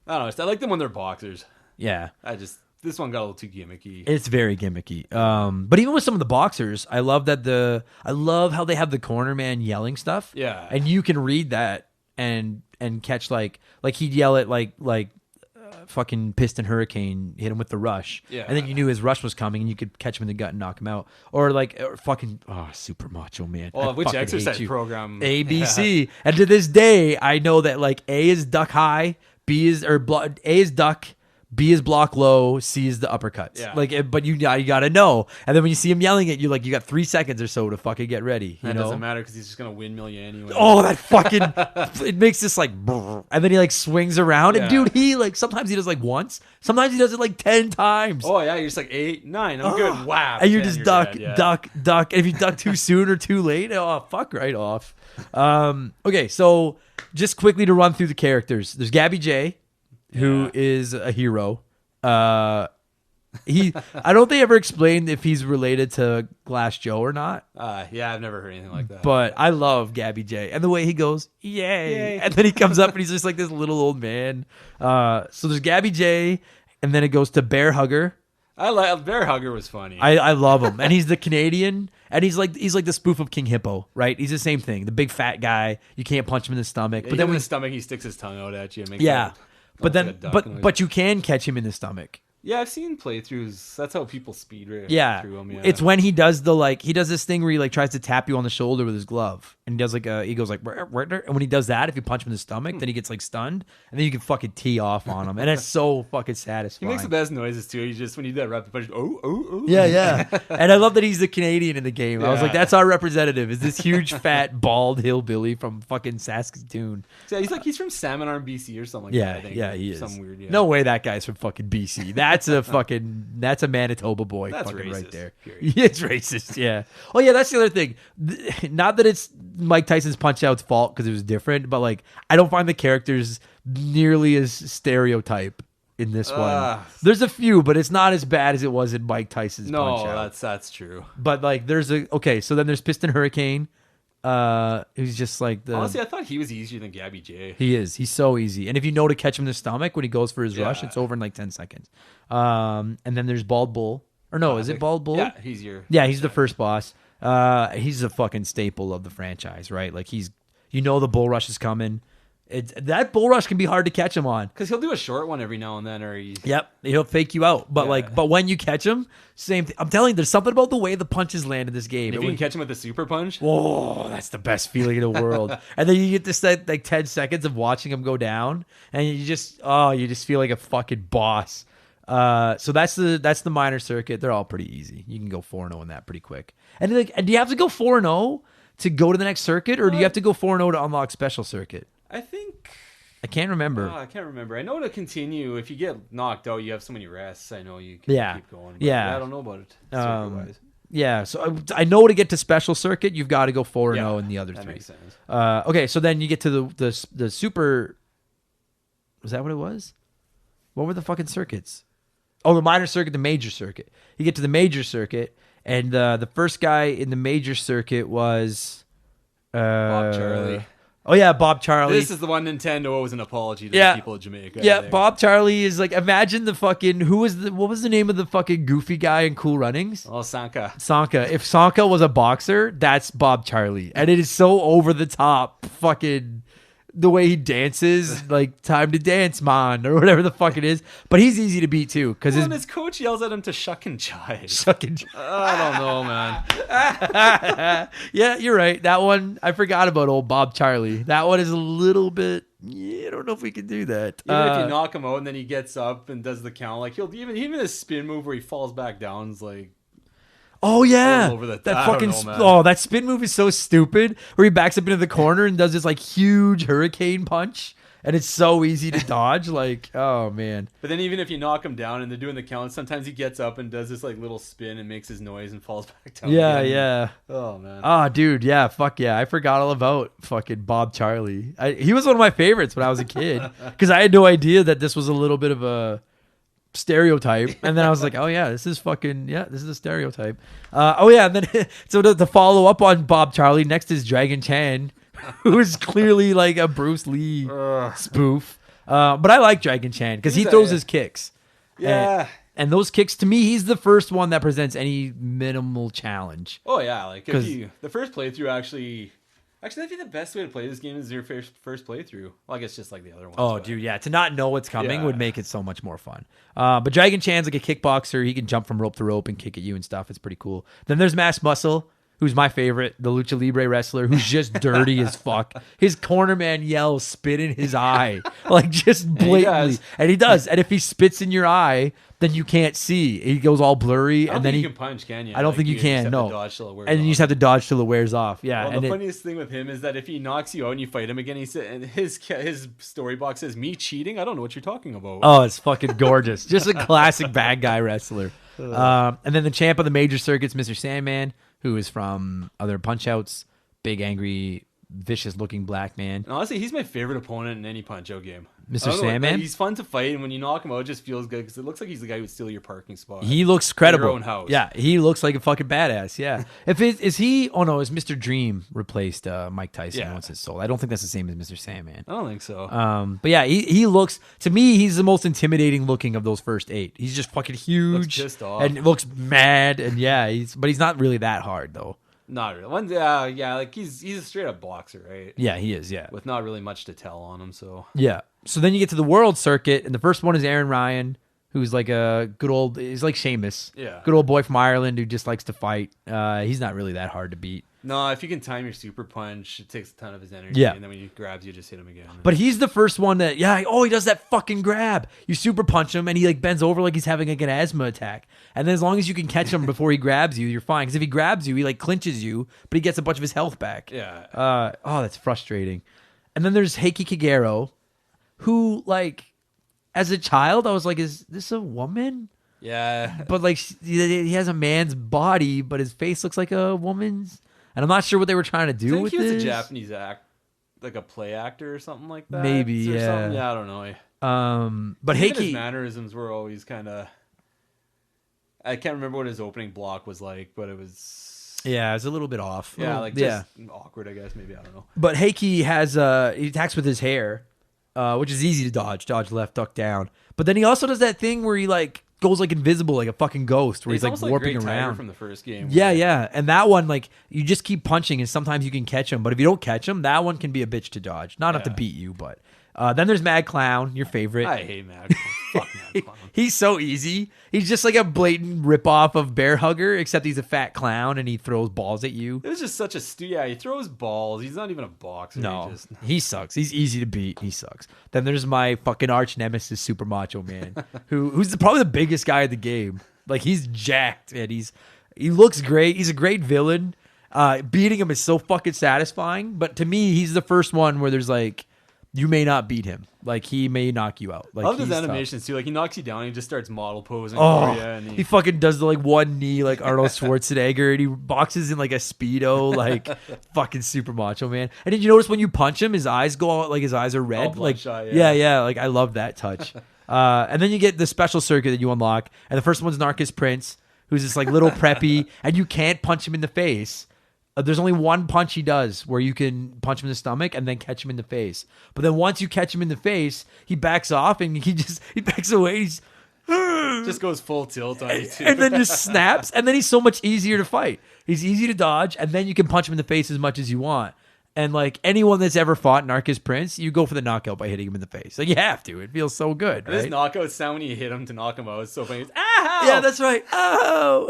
I don't know. I like them when they're boxers. Yeah. This one got a little too gimmicky. It's very gimmicky. But even with some of the boxers, I love how they have the corner man yelling stuff. Yeah. And you can read that and catch like he'd yell at fucking Piston Hurricane, hit him with the rush. Yeah. And then you knew his rush was coming and you could catch him in the gut and knock him out. Or fucking Super Macho Man. Oh, I which fucking hate exercise you. program? ABC. And to this day, I know that like A is duck high, A is duck, B is block low, C is the uppercuts. Yeah. But you gotta know. And then when you see him yelling at you, like you got 3 seconds or so to fucking get ready. You That know? doesn't matter because he's just gonna windmill you anyway. Oh, that fucking it makes this like brrr, and then he like swings around and Yeah. dude, he like sometimes he does like once, sometimes he does it like 10 times. Oh yeah, you're just like 8, 9. I'm good. Wow. And you 10, just you're duck, dead, yeah. duck. And if you duck too soon or too late, oh fuck right off. Okay, so just quickly to run through the characters. There's Gabby J, who is a hero. I don't think ever explained if he's related to Glass Joe or not. Yeah, I've never heard anything like that. But I love Gabby J and the way he goes, yay. And then he comes up and he's just like this little old man. So there's Gabby J, and then it goes to Bear Hugger. Bear Hugger was funny. I love him. And he's the Canadian, and he's like the spoof of King Hippo, right? He's the same thing. The big fat guy. You can't punch him in the stomach. but But then then in the stomach, he sticks his tongue out at you. And makes yeah. But like then a duck noise. but you can catch him in the stomach. Yeah, I've seen playthroughs. That's how people speed through them. Yeah. It's when he does he does this thing where he like tries to tap you on the shoulder with his glove, and he does he goes like, and when he does that, if you punch him in the stomach, then he gets like stunned, and then you can fucking tee off on him, and it's so fucking He satisfying. makes the best noises too. He just when you do that rapid punch, oh. Yeah. And I love that he's the Canadian in the game. I was Yeah. like, that's our representative. Is this huge fat bald hillbilly from fucking Saskatoon? Yeah, he's from Salmon Arm, BC or something like Yeah, that. I think. yeah, he is. Some weird. Yeah. No way that guy's from fucking BC. That's a Manitoba boy. That's fucking right racist, there. period. It's racist. Yeah. Oh yeah, that's the other thing. Not that it's Mike Tyson's Punch Out's fault because it was different, but like I don't find the characters nearly as stereotype in this one. There's a few, but it's not as bad as it was in Mike Tyson's Punch Out. No, that's true. But like so then there's Piston Hurricane. Who's just like the Honestly, I thought he was easier than Gabby J. He's so easy. And if you know to catch him in the stomach when he goes for his rush, Yeah. it's over in like 10 seconds. And then there's Bald Bull. Or no, is it Bald Bull? Yeah, he's the first boss. He's a fucking staple of the franchise, right? Like the bull rush is coming. That bull rush can be hard to catch him on. because he'll do a short one every now and then, or Yep, he'll fake you out. But but when you catch him, same thing. I'm telling you, there's something about the way the punches land in this game. if you can catch him with a super punch. Oh, that's the best feeling in the world. And then you get this like 10 seconds of watching him go down, and you just feel like a fucking boss. So that's the minor circuit. They're all pretty easy. You can go 4-0 in that pretty quick. And do you have to go 4-0 to go to the next circuit, or do you have to go 4-0 to unlock special circuit? I think I can't remember. I can't remember. I know to continue, if you get knocked out, you have so many rests. I know you can keep going. But Yeah. I don't know about it. circuit-wise. Yeah, so I know to get to special circuit, you've got to go 4-0 in the other that three. makes sense. Okay, so then you get to the super. Was that what it was? What were the fucking circuits? Oh, the minor circuit, the major circuit. You get to the major circuit, and the first guy in the major circuit was Bob Charlie. Oh yeah, Bob Charlie. This is the one Nintendo owes an apology to Yeah. the people of Jamaica. Yeah, I think. Bob Charlie is like, imagine the fucking, what was the name of the fucking goofy guy in Cool Runnings? Oh, Sanka. Sanka. If Sanka was a boxer, that's Bob Charlie. And it is so over the top fucking the way he dances, like time to dance, man, or whatever the fuck it is. But he's easy to beat too, because His coach yells at him to shuck and jive. fucking I don't know, man. yeah, you're right. That one, I forgot about old Bob Charlie. That one is a little bit, I don't know if we can do that. Even if you knock him out and then he gets up and does the count, like he'll even his spin move where he falls back down is like, Oh yeah, over the- that I fucking don't know, man. that spin move is so stupid. Where he backs up into the corner and does this like huge hurricane punch, and it's so easy to dodge. Like, oh man, but then even if you knock him down and they're doing the count, sometimes he gets up and does this like little spin and makes his noise and falls back down. yeah, again. yeah. Oh man. Oh, dude, yeah, fuck yeah. I forgot all about fucking Bob Charlie. He was one of my favorites when I was a kid because I had no idea that this was a little bit of a stereotype, and then I was like, oh yeah, this is a stereotype. Oh yeah, and then so to follow up on Bob Charlie, next is Dragon Chan, who is clearly like a Bruce Lee spoof. But I like Dragon Chan because he throws his kicks. Yeah. And those kicks, to me, he's the first one that presents any minimal challenge. Oh yeah, like if 'Cause- the first playthrough actually, I think the best way to play this game is your first playthrough. Well, I guess just like the other ones. Oh, but- dude, yeah. To not know what's coming Yeah. would make it so much more fun. But Dragon Chan's like a kickboxer. He can jump from rope to rope and kick at you and stuff. It's pretty cool. Then there's Mass Muscle, who's my favorite, the Lucha Libre wrestler, who's just dirty as fuck. His corner man yells, spit in his eye. Like, just blatantly. And he does. And if he spits in your eye, then you can't see. He goes all blurry. I don't and then think he you can punch, can you? I don't think you just can, have no. to dodge till it wears and you off. just have to dodge till it wears off. Yeah. Well, and the it- funniest thing with him is that if he knocks you out and you fight him again, he said, and his story box says, "Me cheating? I don't know what you're talking about." Oh, it's fucking gorgeous. Just a classic bad guy wrestler. And then the champ of the major circuits, Mr. Sandman, who is from other Punch-Outs, big, angry, vicious-looking black man. And honestly, he's my favorite opponent in any Punch-Out game. Mr. I don't know, Sandman? he's fun to fight, and when you knock him out, it just feels good because it looks like he's the guy who would steal your parking spot. He looks credible. Your own house. Yeah, he looks like a fucking badass. Yeah. Is he? Oh no, is Mr. Dream replaced Mike Tyson Yeah. once it's sold? I don't think that's the same as Mr. Sandman. I don't think so. But yeah, he looks, to me, he's the most intimidating looking of those first 8. He's just fucking huge pissed off. and looks mad, and yeah, but he's not really that hard though. Not really. Yeah, like he's a straight up boxer, right? Yeah, he is. Yeah, With not really much to tell on him, so. yeah. So then you get to the world circuit, and the first one is Aaron Ryan, who's like a good old, he's like Sheamus. Yeah. Good old boy from Ireland who just likes to fight. He's not really that hard to beat. No, if you can time your super punch, it takes a ton of his energy. Yeah. And then when he grabs you, just hit him again. But he's the first one that, he does that fucking grab. You super punch him, and he like bends over like he's having like an asthma attack. And then as long as you can catch him before he grabs you, you're fine. Because if he grabs you, he like clinches you, but he gets a bunch of his health back. Yeah. That's frustrating. And then there's Heiki Kagero, who like, as a child, I was like, is this a woman? Yeah. But like, he has a man's body, but his face looks like a woman's. And I'm not sure what they were trying to do I think with he was this. a Japanese like a play actor or something like that. Maybe, or yeah. something. Yeah, I don't know. But Even his Heiki, mannerisms were always kind of. I can't remember what his opening block was like, but it was. yeah, it's a little bit off. Yeah, like just awkward, I guess. Maybe, I don't know. But Heiki has he attacks with his hair, which is easy to dodge left, duck down. But then he also does that thing where he like goes like invisible, like a fucking ghost, where he's like almost warping Great Tiger around. from the first game. Yeah, yeah. And that one, like, you just keep punching, and sometimes you can catch him. But if you don't catch him, that one can be a bitch to dodge. Not enough to Yeah. beat you, but then there's Mad Clown, your favorite. I hate Mad Clown. Fuck Mad Clown. He's so easy. He's just like a blatant ripoff of Bear Hugger, except he's a fat clown and he throws balls at you. It was just such a he throws balls. He's not even a boxer. No, He just, he sucks. He's easy to beat. He sucks. Then there's my fucking arch nemesis, Super Macho Man, who's probably the biggest guy in the game. Like, he's jacked, and he looks great. He's a great villain. Beating him is so fucking satisfying. But to me, he's the first one where there's like, you may not beat him. Like, he may knock you out. Like, I love his he's tough. animations too. Like he knocks you down, and he just starts model posing Oh, for you, and he fucking does the like one knee like Arnold Schwarzenegger, and he boxes in like a Speedo, like fucking Super Macho Man. And did you notice when you punch him, his eyes go out, like his eyes are red? All Like, bloodshot, yeah, yeah. like I love that touch. And then you get the special circuit that you unlock, and the first one's Narcus Prince, who's this like little preppy, and you can't punch him in the face. There's only one punch he does where you can punch him in the stomach and then catch him in the face. But then once you catch him in the face, he backs off and he backs away. He's Just goes full tilt on you too. and then just snaps, and then he's so much easier to fight. He's easy to dodge, and then you can punch him in the face as much as you want. And like anyone that's ever fought Narcus Prince, you go for the knockout by hitting him in the face. Like you have to. It feels so good. This Right? knockout sound when you hit him to knock him out is so funny. It's, ow! Yeah, that's right. Oh,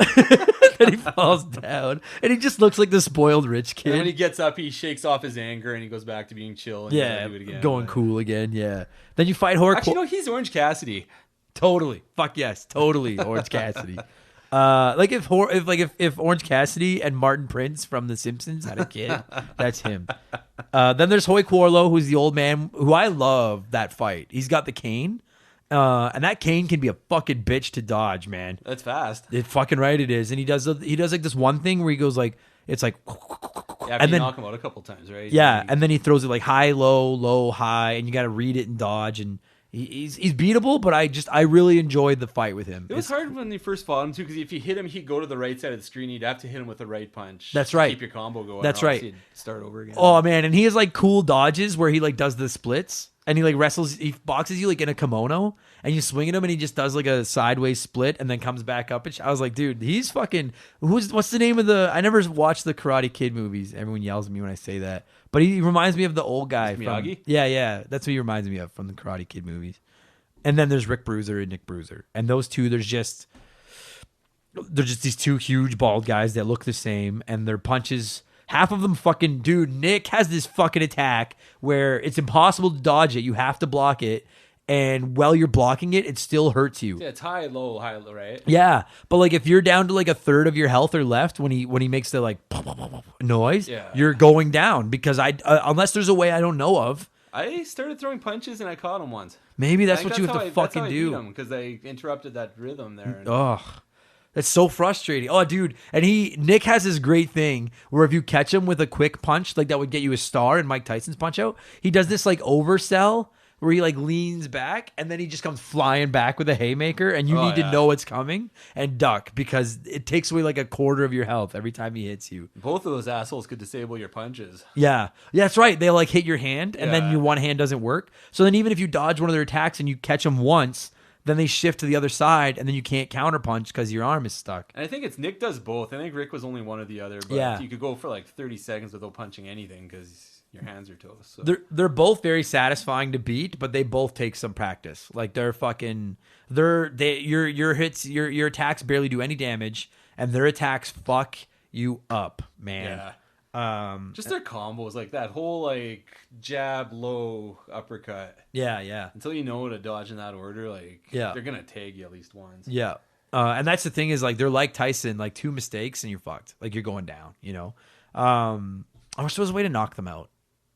and he falls down, and he just looks like the spoiled rich And when he kid. gets up, he shakes off his anger and he goes back to being chill. And Yeah, do it again. going But- cool again. Yeah. Then you fight Horror. Actually, no, he's Orange Cassidy. Totally. Fuck yes. Totally. Orange Cassidy. Like if Orange Cassidy and Martin Prince from The Simpsons had a kid, that's him. Then there's Hoy Quarlo, who's the old man who I love that fight. He's got the cane. And that cane can be a fucking bitch to dodge, man. That's fast. It fucking right it is. And he does like this one thing where he goes like it's like After and you then knock him out a couple times, right? yeah, and then he throws it like high, low, high, and you got to read it and dodge, and he's beatable. But I really enjoyed the fight with him. It was hard when you first fought him too, because if you hit him, he'd go to the right side of the screen. You'd have to hit him with the right punch. That's to right. Keep your combo going. That's or else right. You'd start over again. Oh man, and he has like cool dodges where he like does the splits and he like wrestles, he boxes you like in a kimono and you swing at him and he just does like a sideways split and then comes back up. I was like, dude, he's fucking. What's the name of the? I never watched the Karate Kid movies. Everyone yells at me when I say that, but he reminds me of the old guy from Miyagi? Yeah, that's what he reminds me of from the Karate Kid movies. And then there's Rick Bruiser and Nick Bruiser, and those two, they're just these two huge bald guys that look the same, and their punches. Half of them fucking, dude, Nick has this fucking attack where it's impossible to dodge it. You have to block it. And while you're blocking it, it still hurts you. Yeah, it's high, low, right? Yeah. But like if you're down to like a third of your health or left when he makes the like noise, Yeah. you're going down because unless there's a way I don't know of, I started throwing punches and I caught him once. maybe that's I what think you have to fucking do. Because I interrupted that rhythm there. And Ugh. That's so frustrating. Oh, dude. And Nick has this great thing where if you catch him with a quick punch, like that would get you a star in Mike Tyson's Punch Out, he does this like oversell where he like leans back and then he just comes flying back with a haymaker and you need to know it's coming and duck because it takes away like a quarter of your health every time he hits you. both of those assholes could disable your punches. Yeah, that's right. They like hit your hand and then Yeah. your one hand doesn't work. So then even if you dodge one of their attacks and you catch them once, then they shift to the other side and then you can't counterpunch because your arm is stuck. And I think it's Nick does both. I think Rick was only one or the other. But Yeah. you could go for like 30 seconds without punching anything because your hands are toast. So. They're both very satisfying to beat, but they both take some practice. Like your hits, your attacks barely do any damage, and their attacks fuck you up, man. Yeah. Just their combos, like that whole like jab, low, uppercut. Yeah. Until you know to dodge in that order, like they're gonna tag you at least once. Yeah. And that's the thing is like they're like Tyson, like two mistakes and you're fucked. Like you're going down, you know. Or so there's a way to knock them out.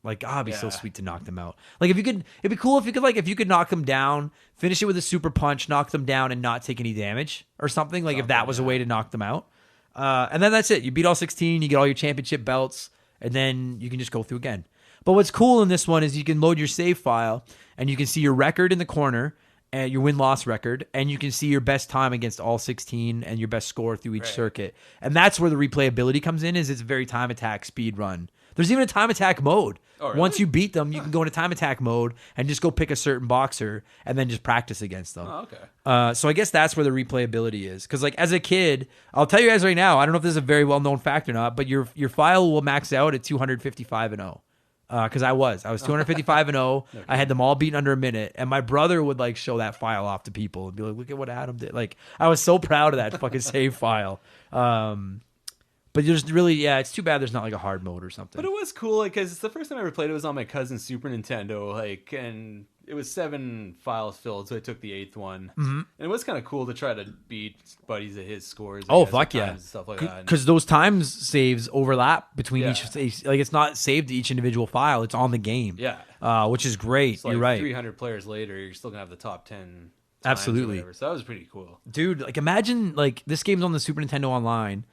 Like, it'd be so sweet to knock them out. Like it'd be cool if you could knock them down, finish it with a super punch, knock them down and not take any damage or something. Like if that was a way to knock them out. And then that's it. You beat all 16, you get all your championship belts, and then you can just go through again. But what's cool in this one is you can load your save file, and you can see your record in the corner, and your win-loss record, and you can see your best time against all 16 and your best score through each circuit. And that's where the replayability comes in, is it's a very time attack speed run. There's even a time attack mode. Oh, really? Once you beat them, you can go into time attack mode and just go pick a certain boxer and then just practice against them. Oh, okay. So I guess that's where the replayability is. Because like as a kid, I'll tell you guys right now, I don't know if this is a very well-known fact or not, but your file will max out at 255 and 0. Because I was 255 and 0. I had them all beaten under a minute, and my brother would like show that file off to people and be like, "Look at what Adam did!" Like I was so proud of that fucking save file. But there's really, it's too bad there's not like a hard mode or something. But it was cool, like, because it's the first time I ever played it was on my cousin's Super Nintendo, like, and it was 7 files filled, so I took the 8th one. Mm-hmm. And it was kind of cool to try to beat buddies at his scores. Oh, guess, fuck at yeah. times and stuff like that. Because those times saves overlap between Yeah. each, like it's not saved to each individual file; it's on the game. Yeah. Which is great. So, like, You're right, 300 players later, you're still going to have the top 10 times Absolutely. or whatever. So that was pretty cool. dude. Like imagine like this game's on the Super Nintendo Online.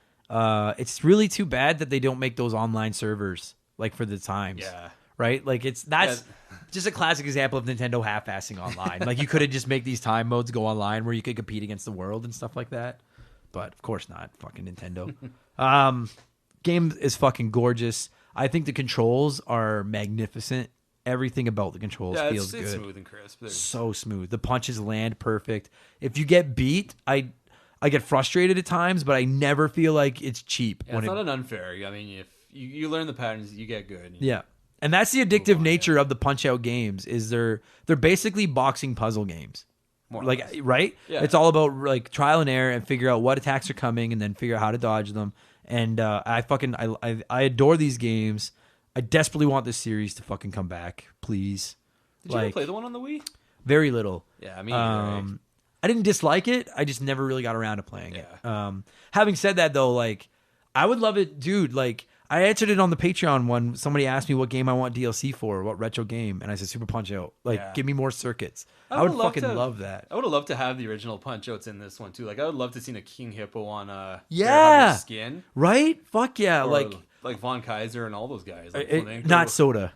It's really too bad that they don't make those online servers like for the times. Yeah. Right? Like that's just a classic example of Nintendo half-assing online. Like you could have just make these time modes go online where you could compete against the world and stuff like that. But of course not. Fucking Nintendo. Game is fucking gorgeous. I think the controls are magnificent. Everything about the controls feels it's good. smooth and crisp. So smooth. The punches land perfect. If you get beat, I get frustrated at times, but I never feel like it's cheap. Yeah, it's not an unfair. I mean, if you learn the patterns, you get good. Yeah. And that's the addictive nature of the Punch-Out games is they're basically boxing puzzle games. More or like less. Right? Yeah. It's all about like trial and error and figure out what attacks are coming and then figure out how to dodge them. And I adore these games. I desperately want this series to fucking come back, please. Did you ever play the one on the Wii? Very little. Yeah, me neither. I didn't dislike it. I just never really got around to playing it. Yeah. Having said that, though, like I would love it, dude. Like I answered it on the Patreon one. Somebody asked me what game I want DLC for, what retro game, and I said Super Punch-Out. Like, give me more circuits. I would fucking love that. I would have loved to have the original Punch-Outs in this one too. Like I would love to see a King Hippo on yeah, skin. Right? Fuck yeah, Or like Von Kaiser and all those guys. Not Soda.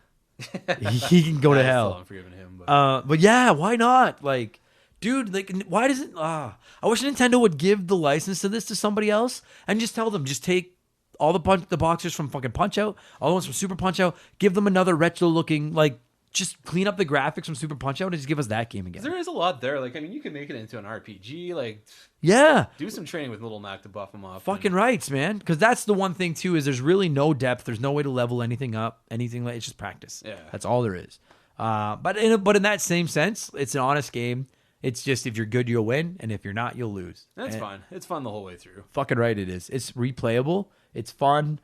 He can go to hell. I'm forgiving him, but yeah, why not? Like, dude, like, why doesn't? I wish Nintendo would give the license to this to somebody else and just tell them, just take all the boxers from fucking Punch-Out, all the ones from Super Punch-Out, give them another retro looking, like, just clean up the graphics from Super Punch-Out and just give us that game again. There is a lot there. Like, I mean, you can make it into an RPG. Like, yeah, do some training with Little Mac to buff him up. Fucking rights, man. Because that's the one thing too is there's really no depth. There's no way to level anything up. Anything like it's just practice. Yeah, that's all there is. But in that same sense, it's an honest game. It's just if you're good, you'll win, and if you're not, you'll lose. That's fine. It's fun the whole way through. Fucking right, it is. It's replayable. It's fun.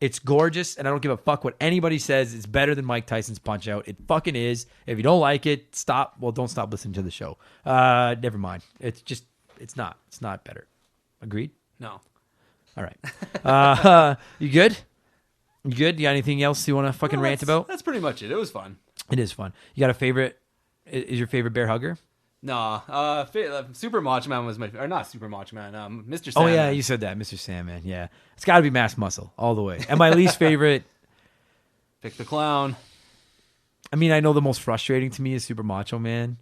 It's gorgeous, and I don't give a fuck what anybody says. It's better than Mike Tyson's Punch-Out. It fucking is. If you don't like it, stop. Well, don't stop listening to the show. Never mind. It's not. It's not better. Agreed? No. All right. You good? You good? You got anything else you want to fucking rant about? That's pretty much it. It was fun. It is fun. You got a favorite? Is your favorite bear hugger? No, Super Macho Man was or not Super Macho Man, Mr. Sandman. Oh yeah, you said that, Mr. Sandman. Yeah, it's got to be Mass Muscle all the way. And my least favorite, pick the clown. I mean, I know the most frustrating to me is Super Macho Man.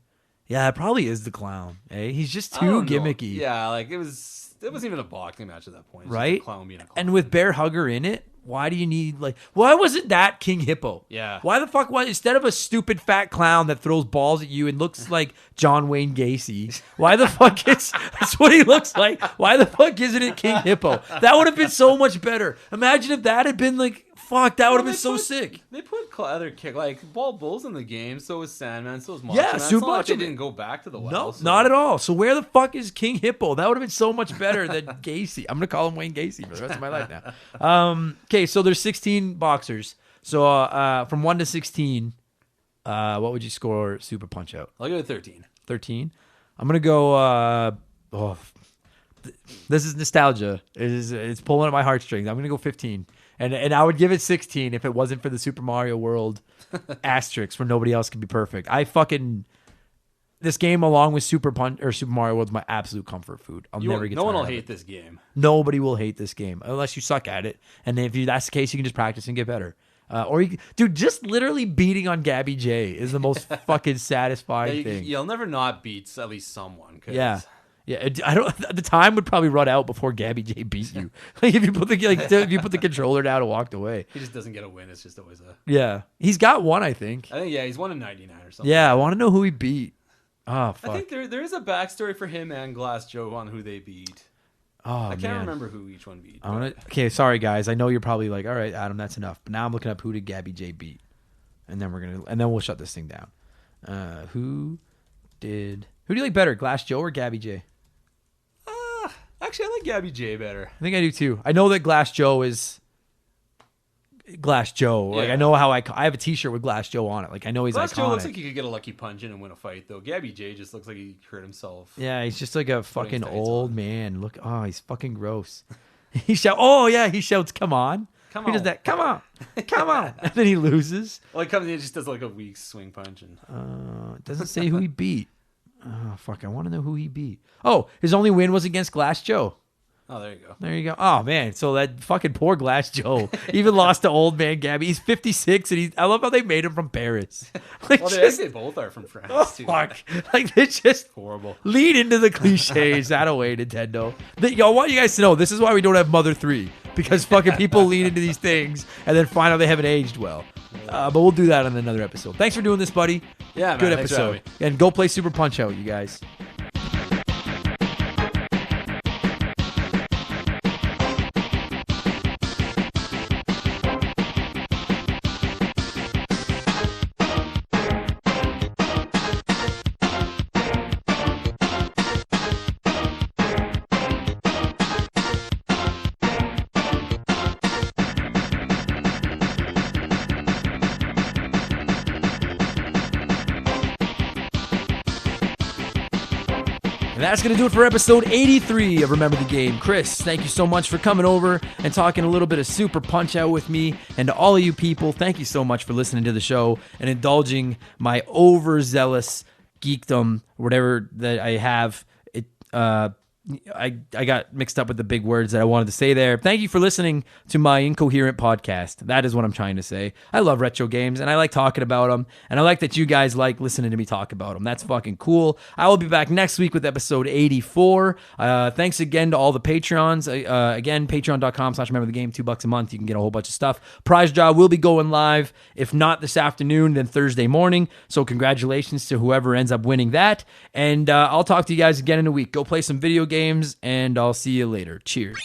Yeah, it probably is the clown. Eh? He's just too gimmicky. Yeah, like it wasn't even a boxing match at that point. Right? Just a clown being a clown. And with Bear Hugger in it, why do you need why wasn't that King Hippo? Yeah. Why the fuck instead of a stupid fat clown that throws balls at you and looks like John Wayne Gacy, why the fuck that's what he looks like. Why the fuck isn't it King Hippo? That would have been so much better. Imagine if that had been fuck, that would have been so sick. They put other Bald Bull's in the game, so was Sandman, so was Macho Yeah, Man. Super Macho Macho Man didn't go back to the well. No, so. not at all. So where the fuck is King Hippo? That would have been so much better than Gacy. I'm gonna call him Wayne Gacy for the rest of my life now. Okay, so there's 16 boxers. So from 1 to 16, what would you score Super Punch-Out? I'll give it 13. 13. I'm gonna go. This is nostalgia. It's pulling at my heartstrings. I'm gonna go 15. And I would give it 16 if it wasn't for the Super Mario World asterisk where nobody else could be perfect. This game along with Super Mario World is my absolute comfort food. Never get tired of it. No one will hate this game. Nobody will hate this game unless you suck at it. And if that's the case, you can just practice and get better. Dude, just literally beating on Gabby J is the most fucking satisfying thing. You'll never not beat at least someone. Yeah. Yeah, I don't. The time would probably run out before Gabby J beat you. If you put the controller down and walked away. He just doesn't get a win. It's just always a. Yeah, he's got one, I think. He's won in 99 or something. Yeah, I want to know who he beat. Oh fuck. I think there is a backstory for him and Glass Joe on who they beat. Oh, I can't remember who each one beat. Okay, sorry guys. I know you're probably like, all right, Adam, that's enough. But now I'm looking up who did Gabby J beat, and then we'll shut this thing down. Who do you like better, Glass Joe or Gabby J? Actually, I like Gabby J better. I think I do too. I know that Glass Joe is Glass Joe. Like Yeah. I know how I have a T-shirt with Glass Joe on it. Like I know he's Glass iconic. Joe looks like he could get a lucky punch in and win a fight, though. Gabby J just looks like he hurt himself. Yeah, he's just like a fucking tights old on. man. Look, he's fucking gross. He shouts, "Come on!" Come He does on. that. Come on, come on, and then he loses. Well, he comes in and just does like a weak swing punch. And It doesn't say who he beat. Oh fuck! I want to know who he beat. Oh, his only win was against Glass Joe. Oh, there you go. There you go. Oh, man. So that fucking poor Glass Joe even lost to old man Gabby. He's 56, and I love how they made him from Paris. Like, Well, they both are from France, oh, too. fuck. Like, they just Horrible. lead into the cliches. That away, Nintendo. I want you guys to know, this is why we don't have Mother 3. Because fucking people lean into these things and then find out they haven't aged well. But we'll do that on another episode. Thanks for doing this, buddy. Yeah, man. Good Thanks for having episode. And go play Super Punch-Out, you guys. That's going to do it for episode 83 of Remember the Game. Chris, thank you so much for coming over and talking a little bit of Super Punch-Out with me. And to all of you people, thank you so much for listening to the show and indulging my overzealous geekdom, whatever that I have. I got mixed up with the big words that I wanted to say there. Thank you for listening to my incoherent podcast. That is what I'm trying to say. I love retro games, and I like talking about them, and I like that you guys like listening to me talk about them. That's fucking cool. I will be back next week with episode 84. Thanks again to all the Patreons. Again, patreon.com/rememberthegame, $2 a month. You can get a whole bunch of stuff. Prize draw will be going live, if not this afternoon, then Thursday morning. So congratulations to whoever ends up winning that. And I'll talk to you guys again in a week. Go play some video games, and I'll see you later. Cheers.